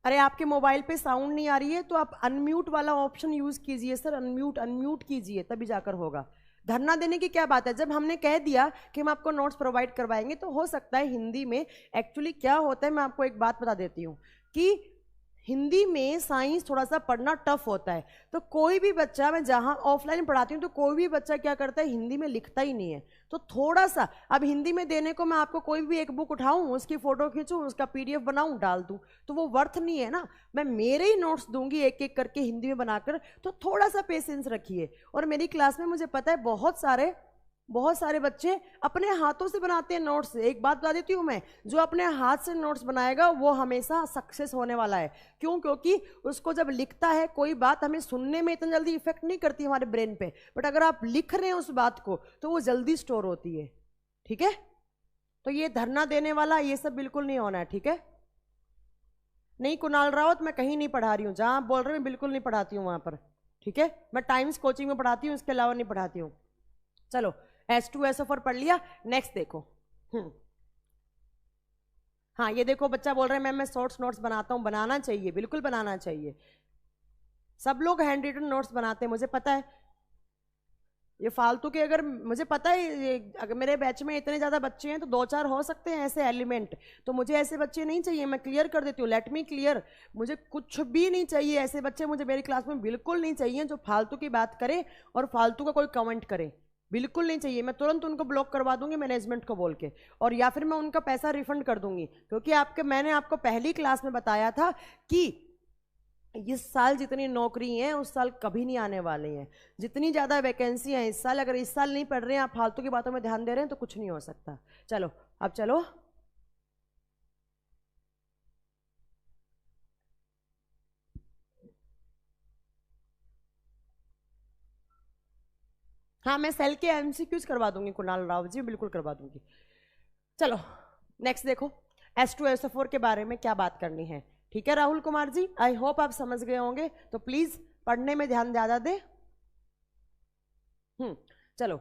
अरे आपके मोबाइल पे साउंड नहीं आ रही है तो आप अनम्यूट वाला ऑप्शन यूज कीजिए सर, अनम्यूट कीजिए, तभी जाकर होगा। धरना देने की क्या बात है? जब हमने कह दिया कि हम आपको नोट्स प्रोवाइड करवाएंगे तो हो सकता है हिंदी में, एक्चुअली क्या होता है मैं आपको एक बात बता देती हूँ कि हिंदी में साइंस थोड़ा सा पढ़ना टफ होता है। तो कोई भी बच्चा, मैं जहाँ ऑफलाइन पढ़ाती हूँ तो कोई भी बच्चा क्या करता है, हिंदी में लिखता ही नहीं है। तो थोड़ा सा, अब हिंदी में देने को मैं आपको कोई भी एक बुक उठाऊं, उसकी फोटो खींचूं, उसका PDF बनाऊं, डाल दूं, तो वो वर्थ नहीं है ना। मैं मेरे ही नोट्स दूंगी एक एक करके हिंदी में बनाकर, तो थोड़ा सा पेशेंस रखिए। और मेरी क्लास में मुझे पता है बहुत सारे बच्चे अपने हाथों से बनाते हैं नोट्स। एक बात बता देती हूँ मैं, जो अपने हाथ से नोट्स बनाएगा वो हमेशा सक्सेस होने वाला है। क्यों? क्योंकि उसको जब लिखता है, कोई बात हमें सुनने में इतना जल्दी इफेक्ट नहीं करती हमारे ब्रेन पे, बट अगर आप लिख रहे हैं उस बात को तो वो जल्दी स्टोर होती है। ठीक है? तो ये धरना देने वाला ये सब बिल्कुल नहीं होना है। ठीक है? नहीं कुणाल रावत, मैं कहीं नहीं पढ़ा रही हूँ, जहां आप बोल रहे हैं मैं बिल्कुल नहीं पढ़ाती हूँ वहां पर। ठीक है? मैं टाइम्स कोचिंग में पढ़ाती हूँ, इसके अलावा नहीं पढ़ाती हूँ। चलो, H2SO4 पढ़ लिया। नेक्स्ट देखो। हाँ, ये देखो बच्चा बोल रहे हैं मैम मैं शॉर्ट्स नोट्स बनाता हूं। बनाना चाहिए, बिल्कुल बनाना चाहिए। सब लोग हैंड रिटन नोट्स बनाते हैं, मुझे पता है। ये फालतू के, अगर मुझे पता है अगर मेरे बैच में इतने ज्यादा बच्चे हैं तो 2-4 हो सकते हैं ऐसे एलिमेंट, तो मुझे ऐसे बच्चे नहीं चाहिए। मैं क्लियर कर देती हूँ, लेट मी क्लियर। मुझे कुछ भी नहीं चाहिए ऐसे बच्चे, मुझे मेरी क्लास में बिल्कुल नहीं चाहिए जो फालतू की बात करे और फालतू का कोई कमेंट करे, बिल्कुल नहीं चाहिए। मैं तुरंत उनको ब्लॉक करवा दूंगी मैनेजमेंट को बोल के, और या फिर मैं उनका पैसा रिफंड कर दूंगी। क्योंकि मैंने आपको पहली क्लास में बताया था कि इस साल जितनी नौकरी हैं उस साल कभी नहीं आने वाली हैं। जितनी ज़्यादा वैकेंसी है इस साल, अगर इस साल नहीं पढ़ रहे हैं आप, फालतू की बातों में ध्यान दे रहे हैं तो कुछ नहीं हो सकता। चलो अब चलो, हाँ मैं सेल के MCQs करवा दूंगी कुणाल राव जी, बिल्कुल करवा दूंगी। चलो नेक्स्ट देखो, H2SO4 के बारे में क्या बात करनी है। ठीक है राहुल कुमार जी, आई होप आप समझ गए होंगे, तो प्लीज पढ़ने में ध्यान ज्यादा दे। चलो,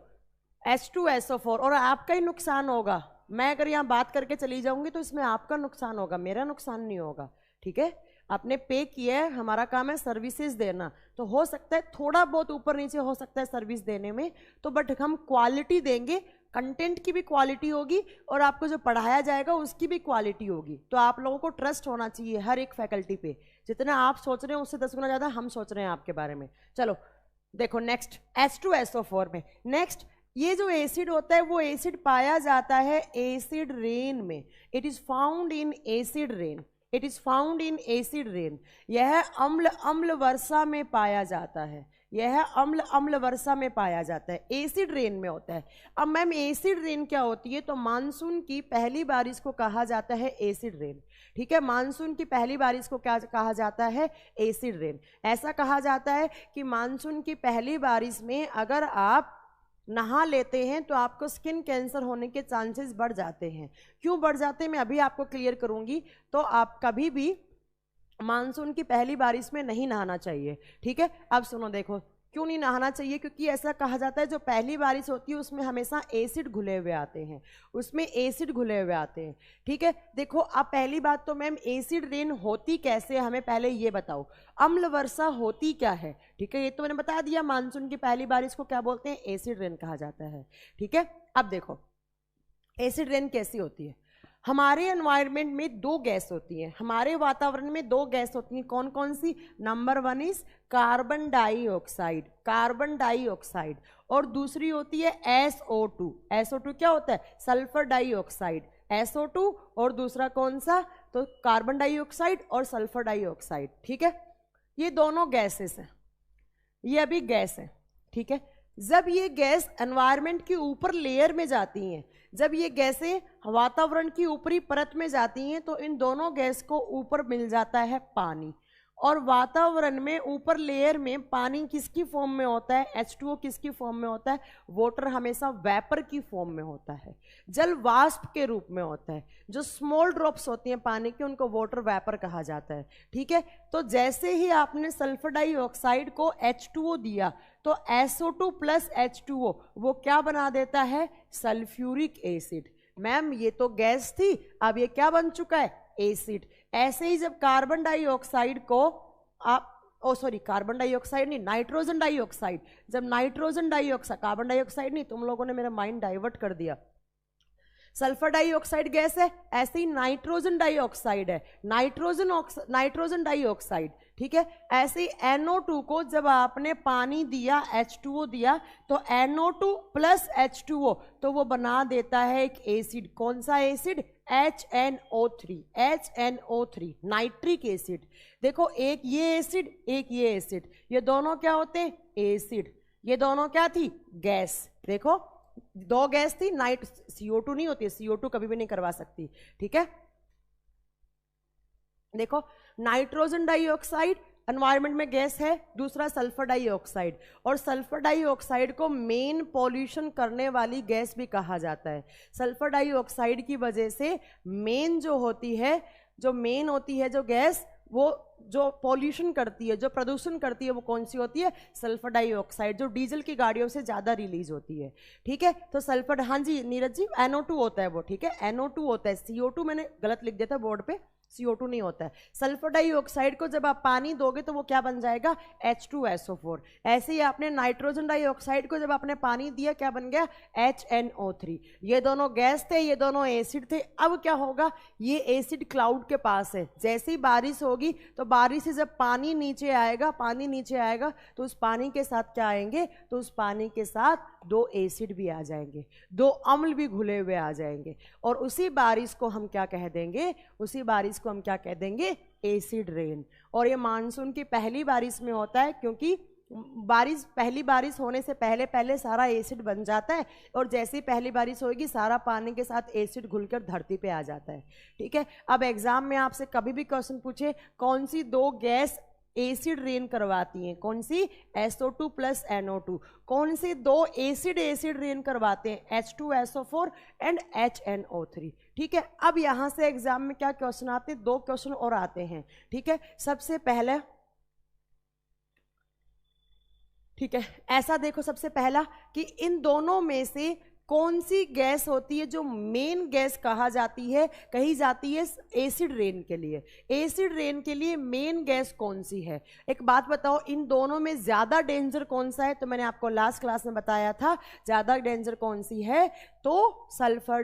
H2SO4, और आपका ही नुकसान होगा। मैं अगर यहाँ बात करके चली जाऊंगी तो इसमें आपका नुकसान होगा, मेरा नुकसान नहीं होगा। ठीक है? आपने पे किया है, हमारा काम है सर्विसेज देना, तो हो सकता है थोड़ा बहुत ऊपर नीचे हो सकता है सर्विस देने में, तो बट हम क्वालिटी देंगे, कंटेंट की भी क्वालिटी होगी और आपको जो पढ़ाया जाएगा उसकी भी क्वालिटी होगी। तो आप लोगों को ट्रस्ट होना चाहिए हर एक फैकल्टी पे। जितना आप सोच रहे हैं उससे 10 गुना ज़्यादा हम सोच रहे हैं आपके बारे में। चलो देखो नेक्स्ट, H2SO4 में नेक्स्ट, ये जो एसिड होता है वो एसिड पाया जाता है एसिड रेन में। It is found in acid rain, it is found in acid rain. यह अम्ल वर्षा में पाया जाता है, यह अम्ल वर्षा में पाया जाता है, एसिड रेन में होता है। अब मैम एसिड रेन क्या होती है? तो मानसून की पहली बारिश को कहा जाता है एसिड रेन। ठीक है? मानसून की पहली बारिश को क्या कहा जाता है? Acid rain. ऐसा कहा जाता है कि मानसून की पहली बारिश में अगर आप नहा लेते हैं तो आपको स्किन कैंसर होने के चांसेस बढ़ जाते हैं। क्यों बढ़ जाते हैं मैं अभी आपको क्लियर करूंगी। तो आप कभी भी मानसून की पहली बारिश में नहीं नहाना चाहिए। ठीक है? अब सुनो देखो, क्यों नहीं नहाना चाहिए? क्योंकि ऐसा कहा जाता है जो पहली बारिश होती है उसमें हमेशा एसिड घुले हुए आते हैं, उसमें एसिड घुले हुए आते हैं। ठीक है, देखो अब पहली बात तो मैम एसिड रेन होती कैसे, हमें पहले ये बताओ। अम्ल वर्षा होती क्या है? ठीक है, ये तो मैंने बता दिया, मानसून की पहली बारिश को क्या बोलते हैं? एसिड रेन कहा जाता है। ठीक है, अब देखो एसिड रेन कैसी होती है। हमारे एनवायरनमेंट में दो गैस होती हैं, हमारे वातावरण में दो गैस होती हैं, कौन कौन सी? Number 1 is carbon dioxide, carbon dioxide, और दूसरी होती है SO2। SO2 क्या होता है? सल्फर डाइऑक्साइड, SO2, और दूसरा कौन सा? तो कार्बन डाइऑक्साइड और सल्फर डाइऑक्साइड। ठीक है, ये दोनों गैसेस हैं, ये अभी गैस है। ठीक है, जब ये गैस एनवायरनमेंट की ऊपर लेयर में जाती हैं, जब ये गैसें वातावरण की ऊपरी परत में जाती हैं, तो इन दोनों गैस को ऊपर मिल जाता है पानी। और वातावरण में ऊपर लेयर में पानी किसकी फॉर्म में होता है? H2O किसकी फॉर्म में होता है? वाटर हमेशा वेपर की फॉर्म में होता है, जल वाष्प के रूप में होता है। जो स्मॉल ड्रॉप्स होती हैं पानी की उनको वाटर वेपर कहा जाता है। ठीक है, तो जैसे ही आपने सल्फर डाइऑक्साइड को H2O दिया तो SO2 प्लस H2O वो क्या बना देता है? Sulphuric acid. मैम ये तो गैस थी, अब ये क्या बन चुका है? एसिड। ऐसे ही जब कार्बन डाइऑक्साइड को आप कार्बन डाइऑक्साइड नहीं, नाइट्रोजन डाइऑक्साइड, जब नाइट्रोजन डाइऑक्साइड, कार्बन डाइऑक्साइड नहीं, तुम लोगों ने मेरा माइंड डाइवर्ट कर दिया। सल्फर डाइऑक्साइड गैस है, ऐसे ही नाइट्रोजन डाइऑक्साइड है, नाइट्रोजन डाइऑक्साइड। ठीक है, ऐसे ही NO2 को जब आपने पानी दिया, H2O दिया, तो NO2 प्लस H2O तो वो बना देता है एक एसिड। कौन सा एसिड? HNO3, nitric acid. देखो एक ये एसिड, एक ये एसिड, ये दोनों क्या होते हैं? एसिड। ये दोनों क्या थी? गैस। देखो दो गैस थी, CO2 नहीं होती, CO2 कभी भी नहीं करवा सकती। ठीक है, देखो नाइट्रोजन डाइऑक्साइड एनवायरनमेंट में गैस है, दूसरा सल्फर डाइऑक्साइड, और सल्फर डाइऑक्साइड को मेन पॉल्यूशन करने वाली गैस भी कहा जाता है। सल्फर डाइऑक्साइड की वजह से मेन जो होती है जो गैस, वो जो पॉल्यूशन करती है, जो प्रदूषण करती है, वो कौन सी होती है? सल्फर डाइऑक्साइड, जो डीजल की गाड़ियों से ज्यादा रिलीज होती है। ठीक है, तो सल्फर, हाँ जी नीरज जी, NO2 होता है वो। ठीक है, NO2 होता है, CO2 मैंने गलत लिख दिया था बोर्ड पे, CO2 नहीं होता है। सल्फर डाइऑक्साइड को जब आप पानी दोगे तो वो क्या बन जाएगा? H2SO4। ऐसे ही आपने नाइट्रोजन डाइऑक्साइड को जब आपने पानी दिया, क्या बन गया? HNO3। ये दोनों गैस थे, ये दोनों एसिड थे। अब क्या होगा? ये एसिड क्लाउड के पास है, जैसे ही बारिश होगी तो बारिश से जब पानी नीचे आएगा तो उस पानी के साथ क्या आएंगे? तो उस पानी के साथ दो एसिड भी आ जाएंगे, दो अम्ल भी घुले हुए आ जाएंगे, और उसी बारिश को हम क्या कह देंगे? Acid rain. और ये मानसून की पहली बारिश में होता है, क्योंकि पहली बारिश होने से पहले सारा एसिड बन जाता है, और जैसे ही पहली बारिश होगी सारा पानी के साथ एसिड घुलकर धरती पे आ जाता है। ठीक है, अब एग्जाम में आपसे कभी भी क्वेश्चन पूछे कौन सी दो गैस एसिड रेन करवाती हैं? कौन सी? SO2 plus NO2। कौन से दो एसिड रेन करवाते हैं? H2SO4 and HNO3। ठीक है, अब यहां से एग्जाम में क्या क्वेश्चन आते हैं? दो क्वेश्चन और आते हैं। ठीक है, सबसे पहले, ठीक है, ऐसा देखो, सबसे पहला कि इन दोनों में से कौन सी गैस होती है जो मेन गैस कही जाती है एसिड रेन के लिए? एसिड रेन के लिए मेन गैस कौन सी है? एक बात बताओ, इन दोनों में ज्यादा डेंजर कौन सा है? तो मैंने आपको लास्ट क्लास में बताया था, ज्यादा डेंजर कौन सी है? तो सल्फर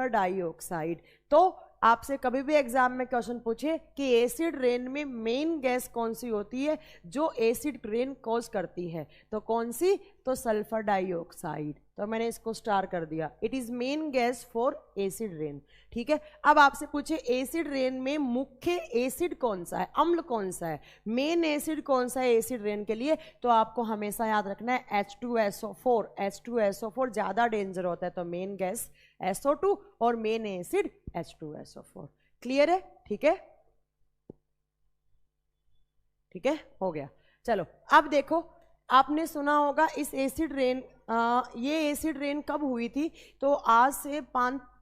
डाइऑक्साइड। तो आपसे कभी भी एग्जाम में क्वेश्चन पूछे कि एसिड रेन में मेन गैस कौन सी होती है जो एसिड रेन कॉज करती है, तो कौन सी? तो सल्फर डाइऑक्साइड। तो मैंने इसको स्टार कर दिया, it is main gas for acid rain. ठीक है, अब आपसे पूछे एसिड रेन में मुख्य एसिड कौन सा है, अम्ल कौन सा है, मेन एसिड कौन सा है एसिड रेन के लिए? तो आपको हमेशा याद रखना है H2SO4 ज्यादा डेंजर होता है, तो मेन गैस SO2 और मेन एसिड H2SO4। क्लियर है? ठीक है, ठीक है, हो गया। चलो अब देखो, आपने सुना होगा इस एसिड रेन ये एसिड रेन कब हुई थी? तो आज से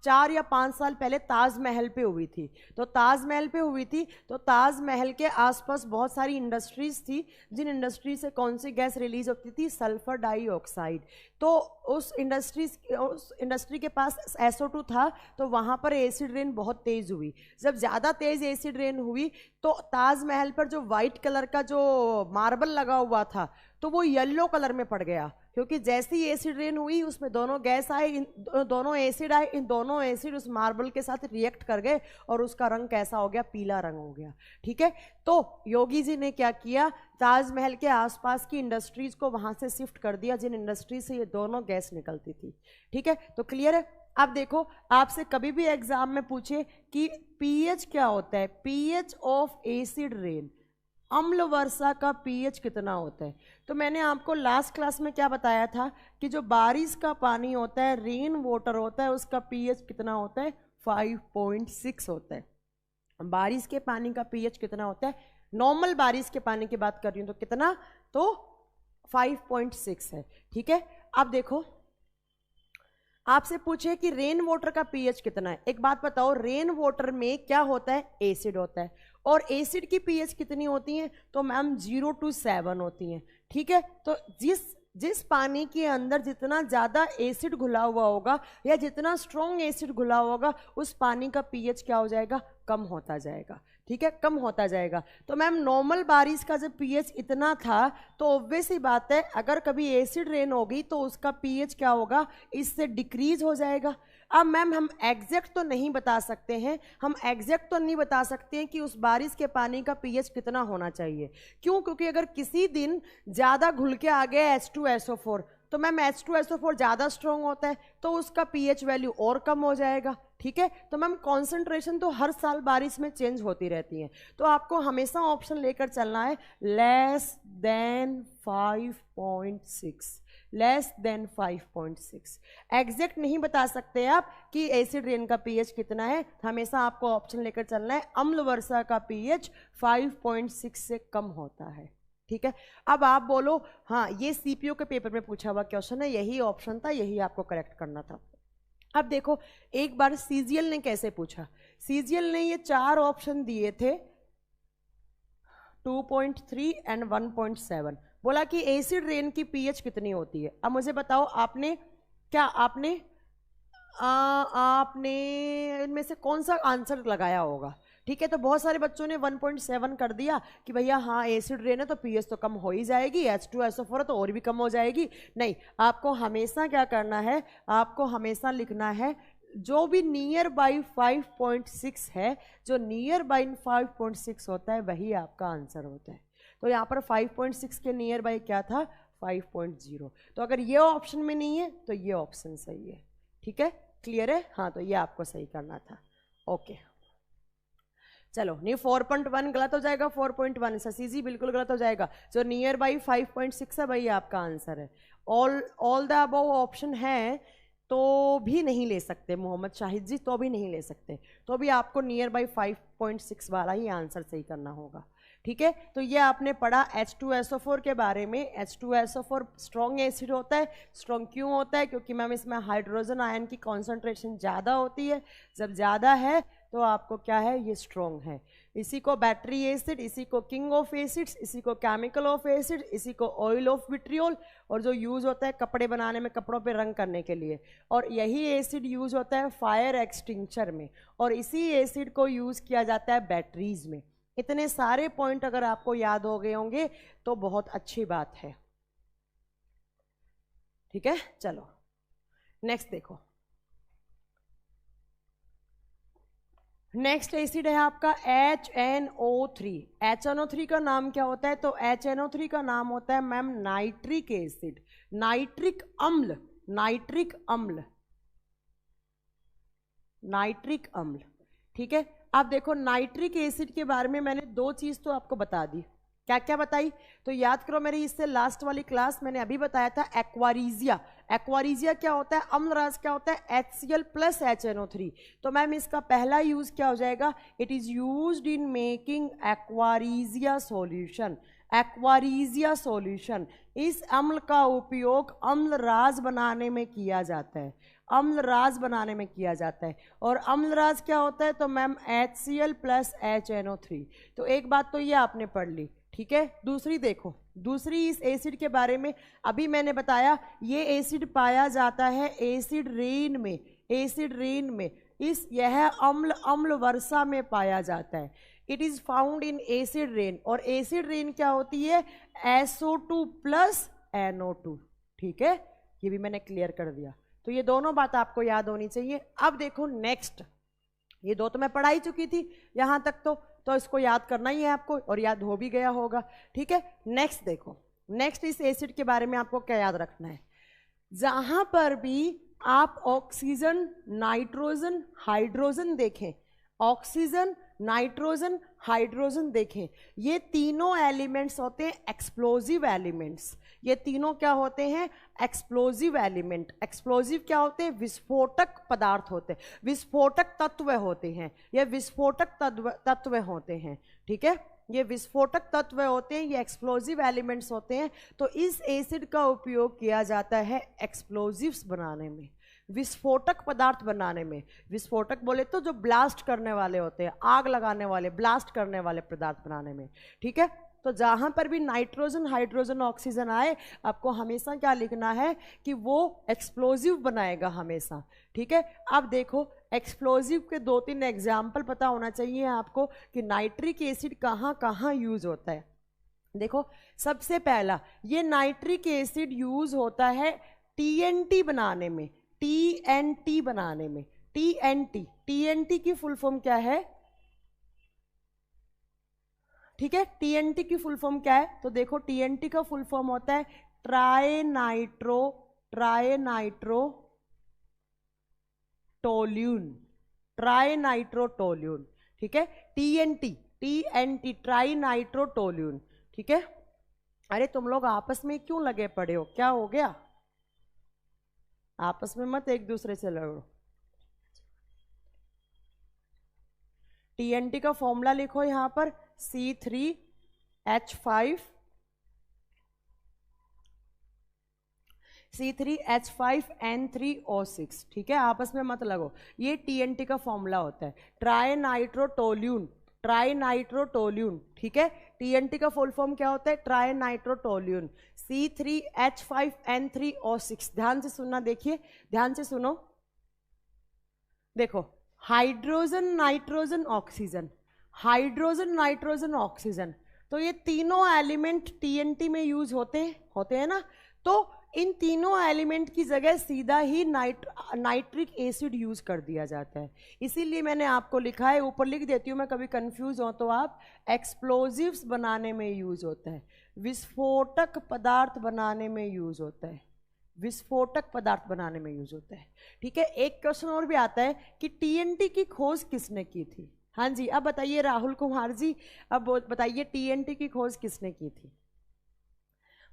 4 या 5 साल पहले ताजमहल पे हुई थी। तो ताजमहल पे हुई थी, तो ताजमहल के आसपास बहुत सारी इंडस्ट्रीज थी, जिन इंडस्ट्री से कौन सी गैस रिलीज होती थी? Sulphur dioxide. तो उस इंडस्ट्री के पास SO2 था, तो वहाँ पर एसिड रेन बहुत तेज़ हुई। जब ज़्यादा तेज़ एसिड रेन हुई तो ताजमहल पर जो वाइट कलर का जो मार्बल लगा हुआ था तो वो येलो कलर में पड़ गया, क्योंकि जैसे ही एसिड रेन हुई उसमें दोनों गैस आए, इन दोनों एसिड आए, इन दोनों एसिड उस मार्बल के साथ रिएक्ट कर गए और उसका रंग कैसा हो गया? पीला रंग हो गया। ठीक है, तो योगी जी ने क्या किया? ताजमहल के आसपास की इंडस्ट्रीज को वहां से शिफ्ट कर दिया, जिन इंडस्ट्री से ये दोनों गैस निकलती थी। ठीक है, तो क्लियर है? अब देखो, आपसे कभी भी एग्जाम में पूछे कि पीएच क्या होता है, पीएच ऑफ एसिड रेन, अम्ल वर्षा का पीएच कितना होता है? तो मैंने आपको लास्ट क्लास में क्या बताया था कि जो बारिश का पानी होता है, रेन वाटर होता है, उसका पीएच कितना होता है? 5.6 होता है। बारिश के पानी का पीएच कितना होता है? नॉर्मल बारिश के पानी की बात कर रही हूँ, तो कितना? तो 5.6 है। ठीक है, अब देखो, आपसे पूछे कि रेन वाटर का पीएच कितना है। एक बात बताओ, रेन वाटर में क्या होता है? एसिड होता है, और एसिड की पीएच कितनी होती है? तो मैम 0 to 7 होती हैं। ठीक है, तो जिस पानी के अंदर जितना ज़्यादा एसिड घुला हुआ होगा या जितना स्ट्रॉन्ग एसिड घुला होगा, उस पानी का पीएच क्या हो जाएगा? कम होता जाएगा। ठीक है, कम होता जाएगा। तो मैम नॉर्मल बारिश का जब पीएच इतना था, तो ऑब्वियस ही बात है अगर कभी एसिड रेन होगी तो उसका पीएच क्या होगा? इससे डिक्रीज हो जाएगा। अब मैम हम एग्जैक्ट तो नहीं बता सकते हैं, कि उस बारिश के पानी का पीएच कितना होना चाहिए। क्यों? क्योंकि अगर किसी दिन ज़्यादा घुल के आ गया H2SO4, तो मैम H2SO4 ज़्यादा स्ट्रॉन्ग होता है, तो उसका पीएच वैल्यू और कम हो जाएगा। ठीक है, तो मैम कॉन्सेंट्रेशन तो हर साल बारिश में चेंज होती रहती है, तो आपको हमेशा ऑप्शन लेकर चलना है less than 5.6, less than 5.6। Exact नहीं बता सकते आप कि एसिड रेन का पीएच कितना है, हमेशा आपको ऑप्शन लेकर चलना है अम्ल वर्षा का पीएच 5.6 से कम होता है। ठीक है, अब आप बोलो हाँ ये सीपीओ के पेपर में पूछा हुआ क्वेश्चन है, यही ऑप्शन था, यही आपको करेक्ट करना था। अब देखो, एक बार सीजीएल ने कैसे पूछा। सीजीएल ने ये 4 ऑप्शन दिए थे, 2.3 एंड 1.7। बोला कि एसिड रेन की पीएच कितनी होती है। अब मुझे बताओ, आपने इनमें से कौन सा आंसर लगाया होगा? ठीक है, तो बहुत सारे बच्चों ने 1.7 कर दिया कि भैया हाँ एसिड रेन है तो पीएच तो कम हो ही जाएगी, H2SO4 तो और भी कम हो जाएगी। नहीं, आपको हमेशा क्या करना है, आपको हमेशा लिखना है जो भी नियर बाई 5.6 है, जो नियर बाई 5.6 होता है वही आपका आंसर होता है। तो यहाँ पर 5.6 के नियर बाई क्या था? 5.0। तो अगर ये ऑप्शन में नहीं है तो ये ऑप्शन सही है। ठीक है, क्लियर है? हाँ, तो ये आपको सही करना था। ओके, चलो, नहीं 4.1 गलत हो जाएगा, 4.1 ससीजी बिल्कुल गलत हो जाएगा। जो नियर बाई 5.6 है वही आपका आंसर है। ऑल द अबव ऑप्शन है तो भी नहीं ले सकते मोहम्मद शाहिद जी, तो भी नहीं ले सकते, तो भी आपको नियर बाई 5.6 वाला ही आंसर सही करना होगा। ठीक है, तो ये आपने पढ़ा H2SO4 के बारे में। H2SO4 स्ट्रॉन्ग एसिड होता है। स्ट्रॉन्ग क्यों होता है? क्योंकि मैम इसमें हाइड्रोजन आयन की कॉन्सेंट्रेशन ज़्यादा होती है। जब ज़्यादा है तो आपको क्या है? ये स्ट्रॉन्ग है। इसी को बैटरी एसिड, इसी को किंग ऑफ एसिड्स, इसी को केमिकल ऑफ एसिड, इसी को ऑयल ऑफ विट्रियोल, और जो यूज़ होता है कपड़े बनाने में, कपड़ों पे रंग करने के लिए, और यही एसिड यूज़ होता है फायर एक्सटिंक्चर में, और इसी एसिड को यूज़ किया जाता है बैटरीज में। इतने सारे पॉइंट अगर आपको याद हो गए होंगे तो बहुत अच्छी बात है। ठीक है, चलो नेक्स्ट देखो। नेक्स्ट एसिड है आपका HNO3। HNO3 का नाम क्या होता है? तो HNO3 का नाम होता है मैम नाइट्रिक एसिड, नाइट्रिक अम्ल, नाइट्रिक अम्ल, नाइट्रिक अम्ल। ठीक है, आप देखो नाइट्रिक एसिड के बारे में मैंने 2 चीज तो आपको बता दी। क्या क्या बताई? तो याद करो, मेरी इससे लास्ट वाली क्लास मैंने अभी बताया था एक्वारीजिया। एक्वारीजिया क्या होता है? अम्लराज क्या होता है? HCl plus HNO3। तो मैम इसका पहला यूज क्या हो जाएगा? It is used in making aqua regia solution. Aqua regia solution. इस अम्ल का उपयोग अम्लराज बनाने में किया जाता है, अम्लराज बनाने में किया जाता है। और अम्लराज क्या होता है? तो मैम HCl प्लस HNO3। तो एक बात तो ये आपने पढ़ ली, ठीक है। दूसरी देखो, दूसरी इस एसिड के बारे में अभी मैंने बताया, ये एसिड पाया जाता है एसिड रेन में, एसिड रेन में। यह अम्ल वर्षा में पाया जाता है। It is found in acid rain. और एसिड रेन क्या होती है? SO2 प्लस NO2, ठीक है। ये भी मैंने क्लियर कर दिया। तो ये दोनों बात आपको याद होनी चाहिए। अब देखो नेक्स्ट, ये दो तो मैं पढ़ा ही चुकी थी यहां तक, तो इसको याद करना ही है आपको, और याद हो भी गया होगा, ठीक है। नेक्स्ट देखो, नेक्स्ट इस एसिड के बारे में आपको क्या याद रखना है? जहां पर भी आप ऑक्सीजन, नाइट्रोजन, हाइड्रोजन देखें, ऑक्सीजन, नाइट्रोजन, हाइड्रोजन देखें, ये तीनों एलिमेंट्स होते हैं एक्सप्लोजिव एलिमेंट्स। ये तीनों क्या होते हैं? Explosive element. एक्सप्लोजिव क्या होते हैं? विस्फोटक पदार्थ होते हैं, विस्फोटक तत्व होते हैं, ये विस्फोटक तत्व होते हैं, ठीक है। ये विस्फोटक तत्व होते हैं, ये एक्सप्लोजिव एलिमेंट्स होते हैं। तो इस एसिड का उपयोग किया जाता है एक्सप्लोजिव्स बनाने में, विस्फोटक पदार्थ बनाने में। विस्फोटक बोले तो जो ब्लास्ट करने वाले होते हैं, आग लगाने वाले, ब्लास्ट करने वाले पदार्थ बनाने में, ठीक है। तो जहां पर भी नाइट्रोजन, हाइड्रोजन, ऑक्सीजन आए, आपको हमेशा क्या लिखना है कि वो एक्सप्लोजिव बनाएगा हमेशा, ठीक है। अब देखो एक्सप्लोजिव के 2-3 एग्जाम्पल पता होना चाहिए आपको कि नाइट्रिक एसिड कहाँ कहाँ यूज होता है। देखो सबसे पहला, ये नाइट्रिक एसिड यूज होता है TNT बनाने में, TNT बनाने में। TNT की फुल फॉर्म क्या है? ठीक है, TNT की फुल फॉर्म क्या है? तो देखो TNT का फुल फॉर्म होता है ट्राइनाइट्रोटोल्यून, ट्राइनाइट्रोटोल्यून, ठीक है। TNT ट्राइनाइट्रोटोल्यून, ठीक है। अरे तुम लोग आपस में क्यों लगे पड़े हो? क्या हो गया? आपस में मत एक दूसरे से लड़ो। TNT का फॉर्मूला लिखो यहां पर C3H5N3O6, ठीक है। आपस में मत लगो, ये TNT का फॉर्मूला होता है ट्राइनाइट्रोटोल्यून, ट्राइनाइट्रोटोल्यून, ठीक है। TNT का फुल फॉर्म क्या होता है? ट्राइनाइट्रोटोल्यून, C3H5N3O6। ध्यान से सुनना, देखिए ध्यान से सुनो। देखो hydrogen, nitrogen, oxygen, hydrogen, nitrogen, oxygen, तो ये तीनों एलिमेंट TNT में यूज होते हैं ना। तो इन तीनों एलिमेंट की जगह सीधा ही नाइट्रिक एसिड यूज कर दिया जाता है। इसीलिए मैंने आपको लिखा है, ऊपर लिख देती हूँ मैं, कभी कंफ्यूज हो तो आप, एक्सप्लोजिव्स बनाने में यूज होता है, विस्फोटक पदार्थ बनाने में यूज होता है, विस्फोटक पदार्थ बनाने में यूज होता है, ठीक है। एक क्वेश्चन और भी आता है कि TNT की खोज किसने की थी? हाँ जी, अब बताइए राहुल कुमार जी, अब बताइए TNT की खोज किसने की थी?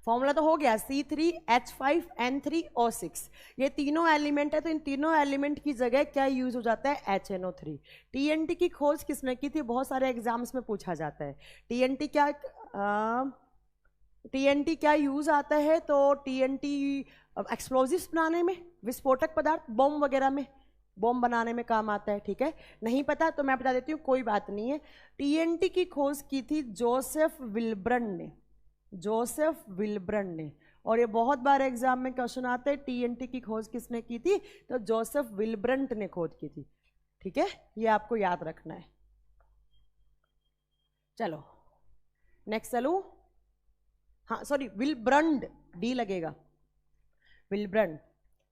फॉर्मूला तो हो गया C3H5N3O6। ये तीनों एलिमेंट है, तो इन तीनों एलिमेंट की जगह क्या यूज हो जाता है? HNO3। TNT की खोज किसने की थी? बहुत सारे एग्जाम्स में पूछा जाता है। TNT क्या यूज आता है? तो TNT एक्सप्लोजिव्स बनाने में, विस्फोटक पदार्थ, बॉम्ब वगैरह में, बॉम्ब बनाने में काम आता है, ठीक है। नहीं पता तो मैं बता देती हूँ, कोई बात नहीं है। TNT की खोज की थी जोसेफ विल्ब्रंड ने, जोसेफ विल्ब्रंड ने। और ये बहुत बार एग्जाम में क्वेश्चन आते हैं, TNT की खोज किसने की थी? तो जोसेफ विल्ब्रंड ने खोज की थी, ठीक है। ये आपको याद रखना है। चलो नेक्स्ट चलूं। हाँ सॉरी, विल्ब्रंड, डी लगेगा, विल्ब्रंड।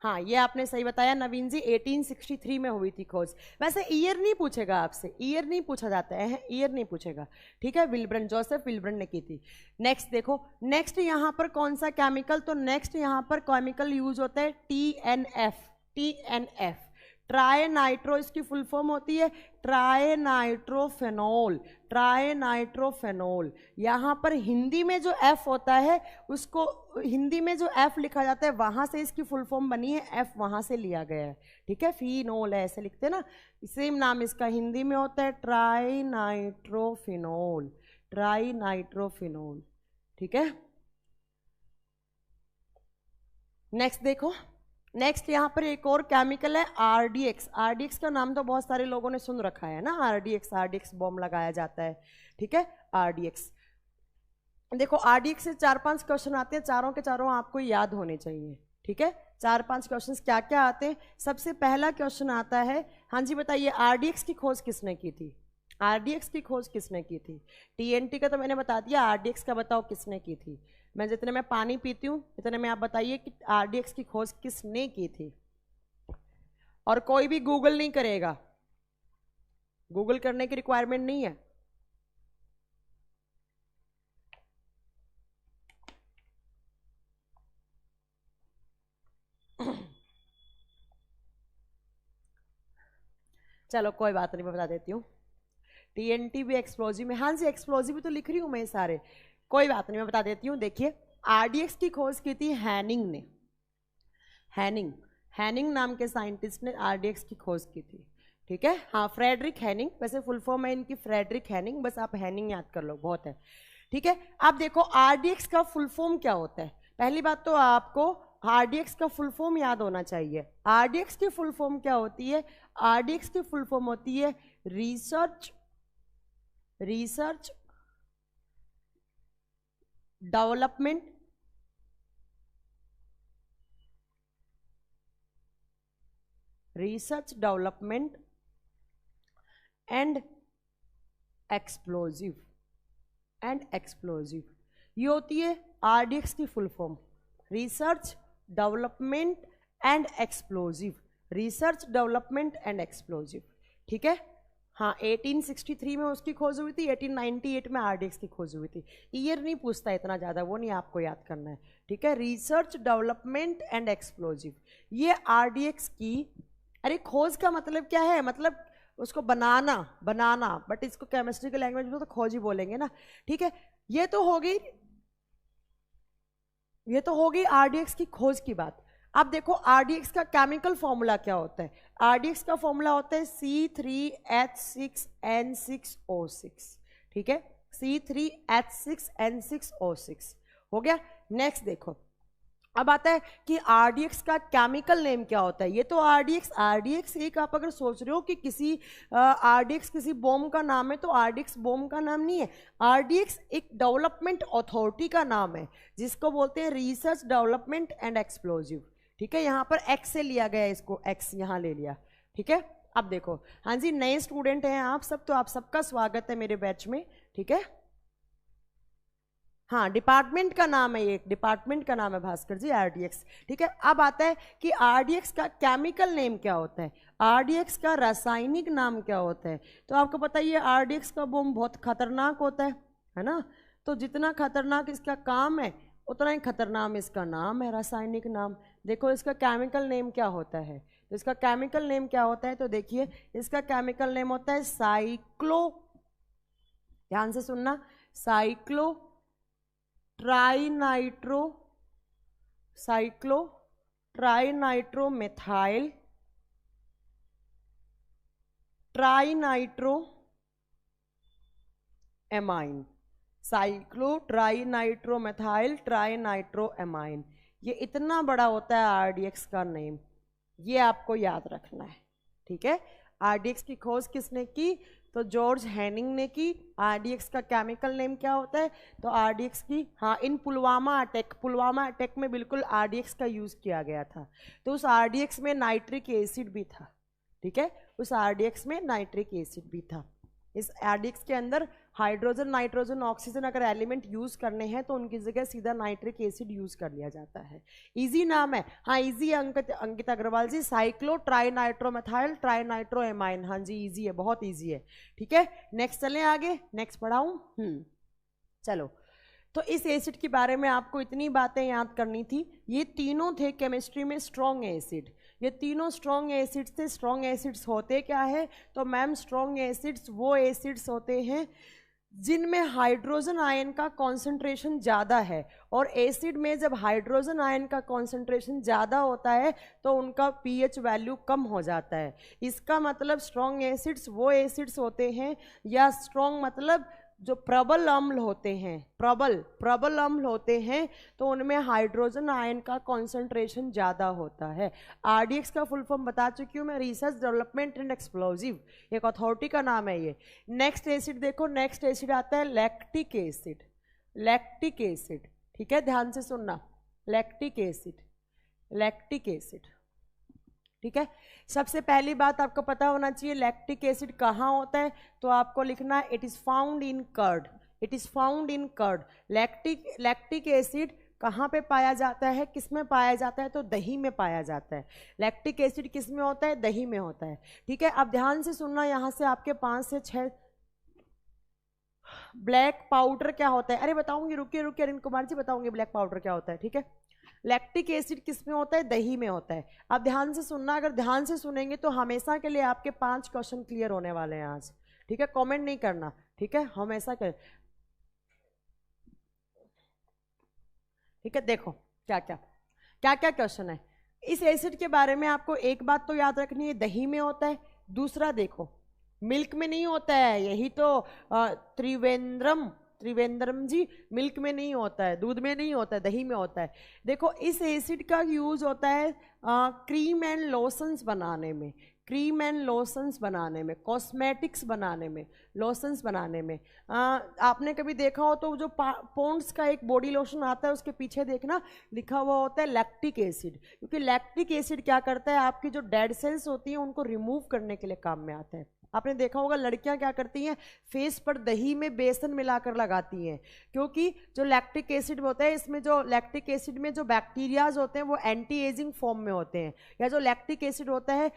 हाँ ये आपने सही बताया नवीन जी, 1863 में हुई थी खोज। वैसे ईयर नहीं पूछेगा आपसे, ईयर नहीं पूछा जाता है, ईयर नहीं पूछेगा, ठीक है। विल्ब्रंड, जोसेफ विल्ब्रंड ने की थी। नेक्स्ट देखो, नेक्स्ट यहाँ पर कौन सा केमिकल? तो नेक्स्ट यहाँ पर केमिकल यूज होता है TNF, TNF, ट्राइनाइट्रो, इसकी फुल फॉर्म होती है ट्राइनाइट्रोफेनॉल, ट्राइनाइट्रोफेनॉल। यहाँ पर हिंदी में जो F होता है उसको, हिंदी में जो F लिखा जाता है वहाँ से इसकी फुल फॉर्म बनी है, F वहाँ से लिया गया है, ठीक है। फिनोल है ऐसे लिखते हैं ना, सेम नाम इसका हिंदी में होता है ट्राइनाइट्रोफिनॉल, ट्राइनाइट्रोफिनॉल, ठीक है। नेक्स्ट देखो, नेक्स्ट यहाँ पर एक और केमिकल है आरडीएक्स। आरडीएक्स का नाम तो बहुत सारे लोगों ने सुन रखा है ना, आरडीएक्स, आरडीएक्स बॉम्ब लगाया जाता है, ठीक है। आरडीएक्स देखो, आरडीएक्स से 4-5 क्वेश्चन आते हैं, चारों के चारों आपको याद होने चाहिए, ठीक है। 4-5 क्वेश्चंस क्या क्या आते हैं। सबसे पहला क्वेश्चन आता है, हाँ जी बताइए, आरडीएक्स की खोज किसने की थी? आरडीएक्स की खोज किसने की थी? टीएनटी का तो मैंने बता दिया, आरडीएक्स का बताओ किसने की थी। मैं जितने में पानी पीती हूँ इतने में आप बताइए कि आरडीएक्स की खोज किसने की थी। और कोई भी गूगल नहीं करेगा, गूगल करने की रिक्वायरमेंट नहीं है। चलो कोई बात नहीं, मैं बता देती हूँ। टीएनटी भी एक्सप्लोजिव में, हाँ जी एक्सप्लोजिव भी तो लिख रही हूँ मैं सारे, कोई बात नहीं मैं बता देती हूँ। देखिए, आरडीएक्स की खोज की थी हैनिंग ने, हैनिंग नाम के साइंटिस्ट ने आरडीएक्स की खोज की थी, ठीक है। हाँ, फ्रेडरिक हैनिंग, वैसे फुल फॉर्म है इनकी फ्रेडरिक हैनिंग, बस आप हैनिंग याद कर लो, बहुत है, ठीक है। अब देखो आरडीएक्स का फुल फॉर्म क्या होता है। पहली बात तो आपको आरडीएक्स का फुल फॉर्म याद होना चाहिए। आरडीएक्स की फुल फॉर्म क्या होती है? आरडीएक्स की फुल फॉर्म होती है रिसर्च डेवलपमेंट एंड एक्सप्लोजिव ये होती है आरडीएक्स की full form, research development and explosive, ठीक है। हाँ, 1863 में उसकी खोज हुई थी, 1898 में आरडीएक्स की खोज हुई थी। ईयर नहीं पूछता इतना ज़्यादा, वो नहीं आपको याद करना है, ठीक है। रिसर्च डेवलपमेंट एंड एक्सप्लोजिव, ये आरडीएक्स की, अरे खोज का मतलब क्या है? मतलब उसको बनाना, बट इसको केमिस्ट्री के लैंग्वेज में तो खोज ही बोलेंगे ना, ठीक है। ये तो होगी आरडीएक्स की खोज की बात। अब देखो आरडीएक्स का केमिकल फॉर्मूला क्या होता है। आरडीएक्स का फॉर्मूला होता है C3H6N6O6, ठीक है, C3H6N6O6 हो गया। नेक्स्ट देखो, अब आता है कि आरडीएक्स का केमिकल नेम क्या होता है। ये तो आरडीएक्स एक, आप अगर सोच रहे हो कि किसी आरडीएक्स किसी बॉम्ब का नाम है, तो आरडीएक्स बॉम्ब का नाम नहीं है। आरडीएक्स एक डेवलपमेंट अथॉरिटी का नाम है, जिसको बोलते हैं रिसर्च डेवलपमेंट एंड एक्सप्लोजिव, ठीक है। यहाँ पर एक्स से लिया गया, इसको एक्स यहाँ ले लिया, ठीक है। अब देखो, हाँ जी नए स्टूडेंट हैं आप सब, तो आप सबका स्वागत है मेरे बैच में, ठीक है। हाँ, डिपार्टमेंट का नाम है, ये डिपार्टमेंट का नाम है भास्कर जी, आरडीएक्स, ठीक है। अब आता है कि आरडीएक्स का केमिकल नेम क्या होता है, आरडीएक्स का रासायनिक नाम क्या होता है। तो आपको पता ही है आरडीएक्स का बम बहुत खतरनाक होता है ना। तो जितना खतरनाक इसका काम है उतना ही खतरनाक इसका नाम है, रासायनिक नाम। देखो इसका केमिकल नेम क्या होता है, तो इसका केमिकल नेम क्या होता है, तो देखिए इसका केमिकल नेम होता है ध्यान से सुनना, ट्राइनाइट्रोमेथाइल ट्राइनाइट्रोएमाइन, ये इतना बड़ा होता है आरडीएक्स का नेम, ये आपको याद रखना है, ठीक है। आरडीएक्स की खोज किसने की? तो जॉर्ज हैनिंग ने की। आरडीएक्स का केमिकल नेम क्या होता है? तो आरडीएक्स की, हाँ, इन पुलवामा अटैक में बिल्कुल आरडीएक्स का यूज किया गया था। तो उस आरडीएक्स में नाइट्रिक एसिड भी था, ठीक है, उस आरडीएक्स में नाइट्रिक एसिड भी था। इस आरडीएक्स के अंदर हाइड्रोजन, नाइट्रोजन, ऑक्सीजन अगर एलिमेंट यूज करने हैं तो उनकी जगह सीधा नाइट्रिक एसिड यूज कर लिया जाता है। इजी नाम है, हाँ इजी है अंकित अग्रवाल जी, ट्राइनाइट्रोमेथाइल ट्राइनाइट्रोएमाइन, हाँ जी इजी है, बहुत इजी है, ठीक है। नेक्स्ट चलें आगे, नेक्स्ट पढ़ाऊं। चलो, तो इस एसिड के बारे में आपको इतनी बातें याद करनी थी। ये तीनों थे केमिस्ट्री में स्ट्रॉन्ग एसिड, ये तीनों स्ट्रॉन्ग एसिड्स थे। स्ट्रॉन्ग एसिड्स होते क्या है? तो मैम स्ट्रॉन्ग एसिड्स वो एसिड्स होते हैं जिनमें हाइड्रोजन आयन का कॉन्सेंट्रेशन ज़्यादा है, और एसिड में जब हाइड्रोजन आयन का कॉन्सेंट्रेशन ज़्यादा होता है तो उनका पीएच वैल्यू कम हो जाता है। इसका मतलब स्ट्रॉन्ग एसिड्स वो एसिड्स होते हैं, या स्ट्रॉन्ग मतलब जो प्रबल अम्ल होते हैं, प्रबल अम्ल होते हैं, तो उनमें हाइड्रोजन आयन का कॉन्सेंट्रेशन ज़्यादा होता है। आरडीएक्स का फुल फॉर्म बता चुकी हूँ मैं, रिसर्च डेवलपमेंट एंड एक्सप्लोजिव, एक अथॉरिटी का नाम है ये। नेक्स्ट एसिड देखो, नेक्स्ट एसिड आता है लैक्टिक एसिड। लैक्टिक एसिड, ठीक है, ध्यान से सुनना, लैक्टिक एसिड, लैक्टिक एसिड, ठीक है। सबसे पहली बात आपको पता होना चाहिए लैक्टिक एसिड कहाँ होता है, तो आपको लिखना है it is found in curd, it is found in curd. Lactic acid कहाँ पे पाया जाता है, किस में पाया जाता है, तो दही में पाया जाता है। लैक्टिक एसिड किस में होता है, दही में होता है, ठीक है। अब ध्यान से सुनना, यहाँ से आपके 5 से 6 ब्लैक पाउडर क्या होता है, अरे बताऊंगी, रुकिए रुकिए अरुण कुमार जी, बताऊंगी ब्लैक पाउडर क्या होता है, ठीक है। लैक्टिक एसिड किस में होता है, दही में होता है। अब ध्यान से सुनना, अगर ध्यान से सुनेंगे तो हमेशा के लिए आपके 5 क्वेश्चन क्लियर होने वाले हैं आज, ठीक है। कमेंट नहीं करना, ठीक है, हमेशा करें, ठीक है। देखो क्या क्या क्या क्या क्वेश्चन है इस एसिड के बारे में, आपको एक बात तो याद रखनी है, दही में होता है। दूसरा देखो, मिल्क में नहीं होता है, यही तो त्रिवेंद्रम जी, मिल्क में नहीं होता है, दूध में नहीं होता है, दही में होता है। देखो इस एसिड का यूज होता है क्रीम एंड लोशंस बनाने में, क्रीम एंड लोशंस बनाने में, कॉस्मेटिक्स बनाने में, लोशंस बनाने में। आपने कभी देखा हो तो जो पॉन्ड्स का एक बॉडी लोशन आता है उसके पीछे देखना लिखा हुआ होता है लैक्टिक एसिड, क्योंकि लैक्टिक एसिड क्या करता है, आपकी जो डेड सेल्स होती हैं उनको रिमूव करने के लिए काम में आता है। आपने देखा होगा लड़कियां क्या करती हैं, फेस पर दही में बेसन मिलाकर लगाती हैं, क्योंकि जो लैक्टिक एसिड होता है, इसमें जो लैक्टिक एसिड में जो बैक्टीरियाज होते हैं वो एंटी एजिंग फॉर्म में होते हैं, या जो लैक्टिक एसिड होता है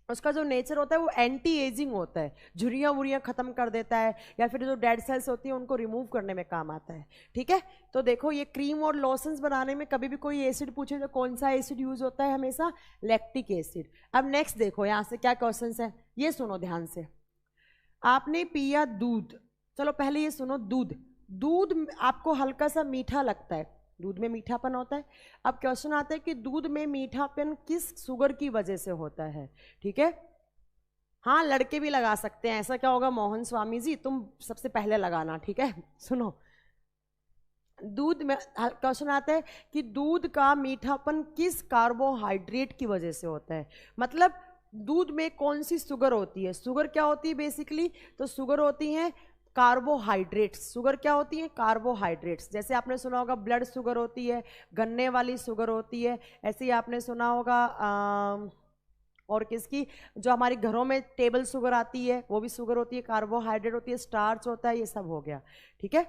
उसका जो नेचर होता है वो एंटी एजिंग होता है, झुर्रियाँ वुरियाँ खत्म कर देता है, या फिर जो डेड सेल्स होती हैं उनको रिमूव करने में काम आता है, ठीक है। तो देखो ये क्रीम और लोशंस बनाने में कभी भी कोई एसिड पूछे तो कौन सा एसिड यूज होता है, हमेशा लैक्टिक एसिड। अब नेक्स्ट देखो यहाँ से क्या क्वेश्चन है, ये सुनो ध्यान से। आपने पिया दूध, चलो पहले ये सुनो, दूध आपको हल्का सा मीठा लगता है, दूध में मीठापन होता है। अब क्वेश्चन आता है कि दूध में मीठापन किस शुगर की वजह से होता है, ठीक है। हाँ लड़के भी लगा सकते हैं, ऐसा क्या होगा मोहन स्वामी जी, तुम सबसे पहले लगाना, ठीक है। सुनो, दूध में क्वेश्चन आता है कि दूध का मीठापन किस कार्बोहाइड्रेट की वजह से होता है, मतलब दूध में कौन सी शुगर होती है। शुगर क्या होती है बेसिकली, तो शुगर होती है कार्बोहाइड्रेट्स। शुगर क्या होती है, कार्बोहाइड्रेट्स। जैसे आपने सुना होगा ब्लड शुगर होती है, गन्ने वाली शुगर होती है, ऐसे ही आपने सुना होगा और किसकी, जो हमारे घरों में टेबल शुगर आती है वो भी शुगर होती है, कार्बोहाइड्रेट होती है, स्टार्च होता है, ये सब हो गया, ठीक है।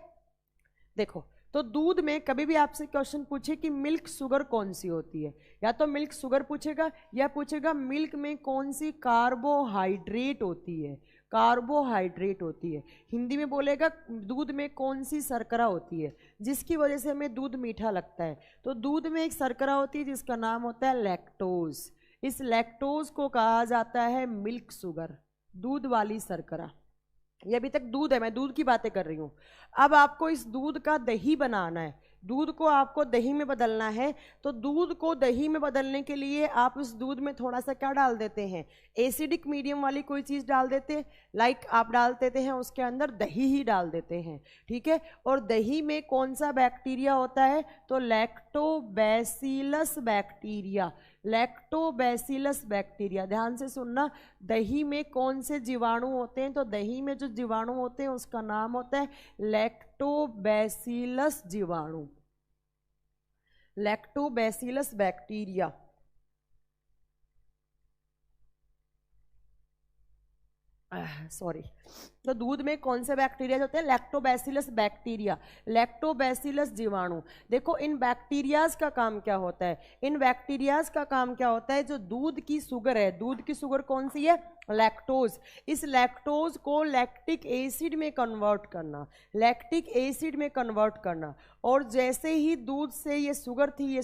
देखो तो दूध में कभी भी आपसे क्वेश्चन पूछे कि मिल्क शुगर कौन सी होती है, या तो मिल्क शुगर पूछेगा या पूछेगा मिल्क में कौन सी कार्बोहाइड्रेट होती है, कार्बोहाइड्रेट होती है। हिंदी में बोलेगा दूध में कौन सी शर्करा होती है जिसकी वजह से हमें दूध मीठा लगता है, तो दूध में एक शर्करा होती है जिसका नाम होता है लैक्टोज। इस लैक्टोज को कहा जाता है मिल्क शुगर, दूध वाली शर्करा। ये अभी तक दूध है, मैं दूध की बातें कर रही हूँ। अब आपको इस दूध का दही बनाना है, दूध को आपको दही में बदलना है, तो दूध को दही में बदलने के लिए आप उस दूध में थोड़ा सा क्या डाल देते हैं, एसिडिक मीडियम वाली कोई चीज़ डाल देते हैं, लाइक आप डाल देते हैं उसके अंदर दही ही डाल देते हैं, ठीक है। और दही में कौन सा बैक्टीरिया होता है, तो लैक्टोबैसिलस बैक्टीरिया, लैक्टोबैसिलस बैक्टीरिया। ध्यान से सुनना, दही में कौन से जीवाणु होते हैं, तो दही में जो जीवाणु होते हैं उसका नाम होता है लैक्टोबैसिलस जीवाणु, लैक्टोबैसिलस बैक्टीरिया। सॉरी, तो दूध में कौन से बैक्टीरिया होते हैं, लैक्टोबैसिलस बैक्टीरिया, लैक्टोबैसिलस जीवाणु। देखो इन बैक्टीरियाज का काम क्या होता है, इन बैक्टीरियाज का काम क्या होता है, जो दूध की शुगर है, दूध की शुगर कौन सी है, लैक्टोज। इस लैक्टोज को लैक्टिक एसिड में कन्वर्ट करना, लैक्टिक एसिड में कन्वर्ट करना। और जैसे ही दूध से ये शुगर थी,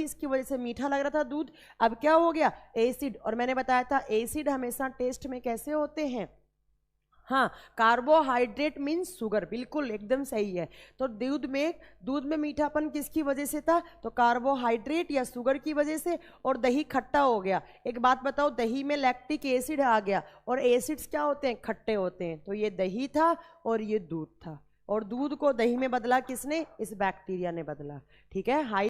इसकी वजह से मीठा लग रहा था दूध, अब क्या हो गया, एसिड। और मैंने बताया था एसिड हमेशा टेस्ट में कैसे होते हैं, हाँ, कार्बोहाइड्रेट मीन्स शुगर, बिल्कुल एकदम सही है। तो दूध में मीठापन किसकी वजह से था? तो कार्बोहाइड्रेट या शुगर की वजह से। और दही खट्टा हो गया। एक बात बताओ, दही में लैक्टिक एसिड आ गया, और एसिड्स क्या होते हैं? खट्टे होते हैं। तो ये दही था और ये दूध था, और दूध को दही में बदला किसने? इस बैक्टीरिया ने बदला। ठीक है। हाई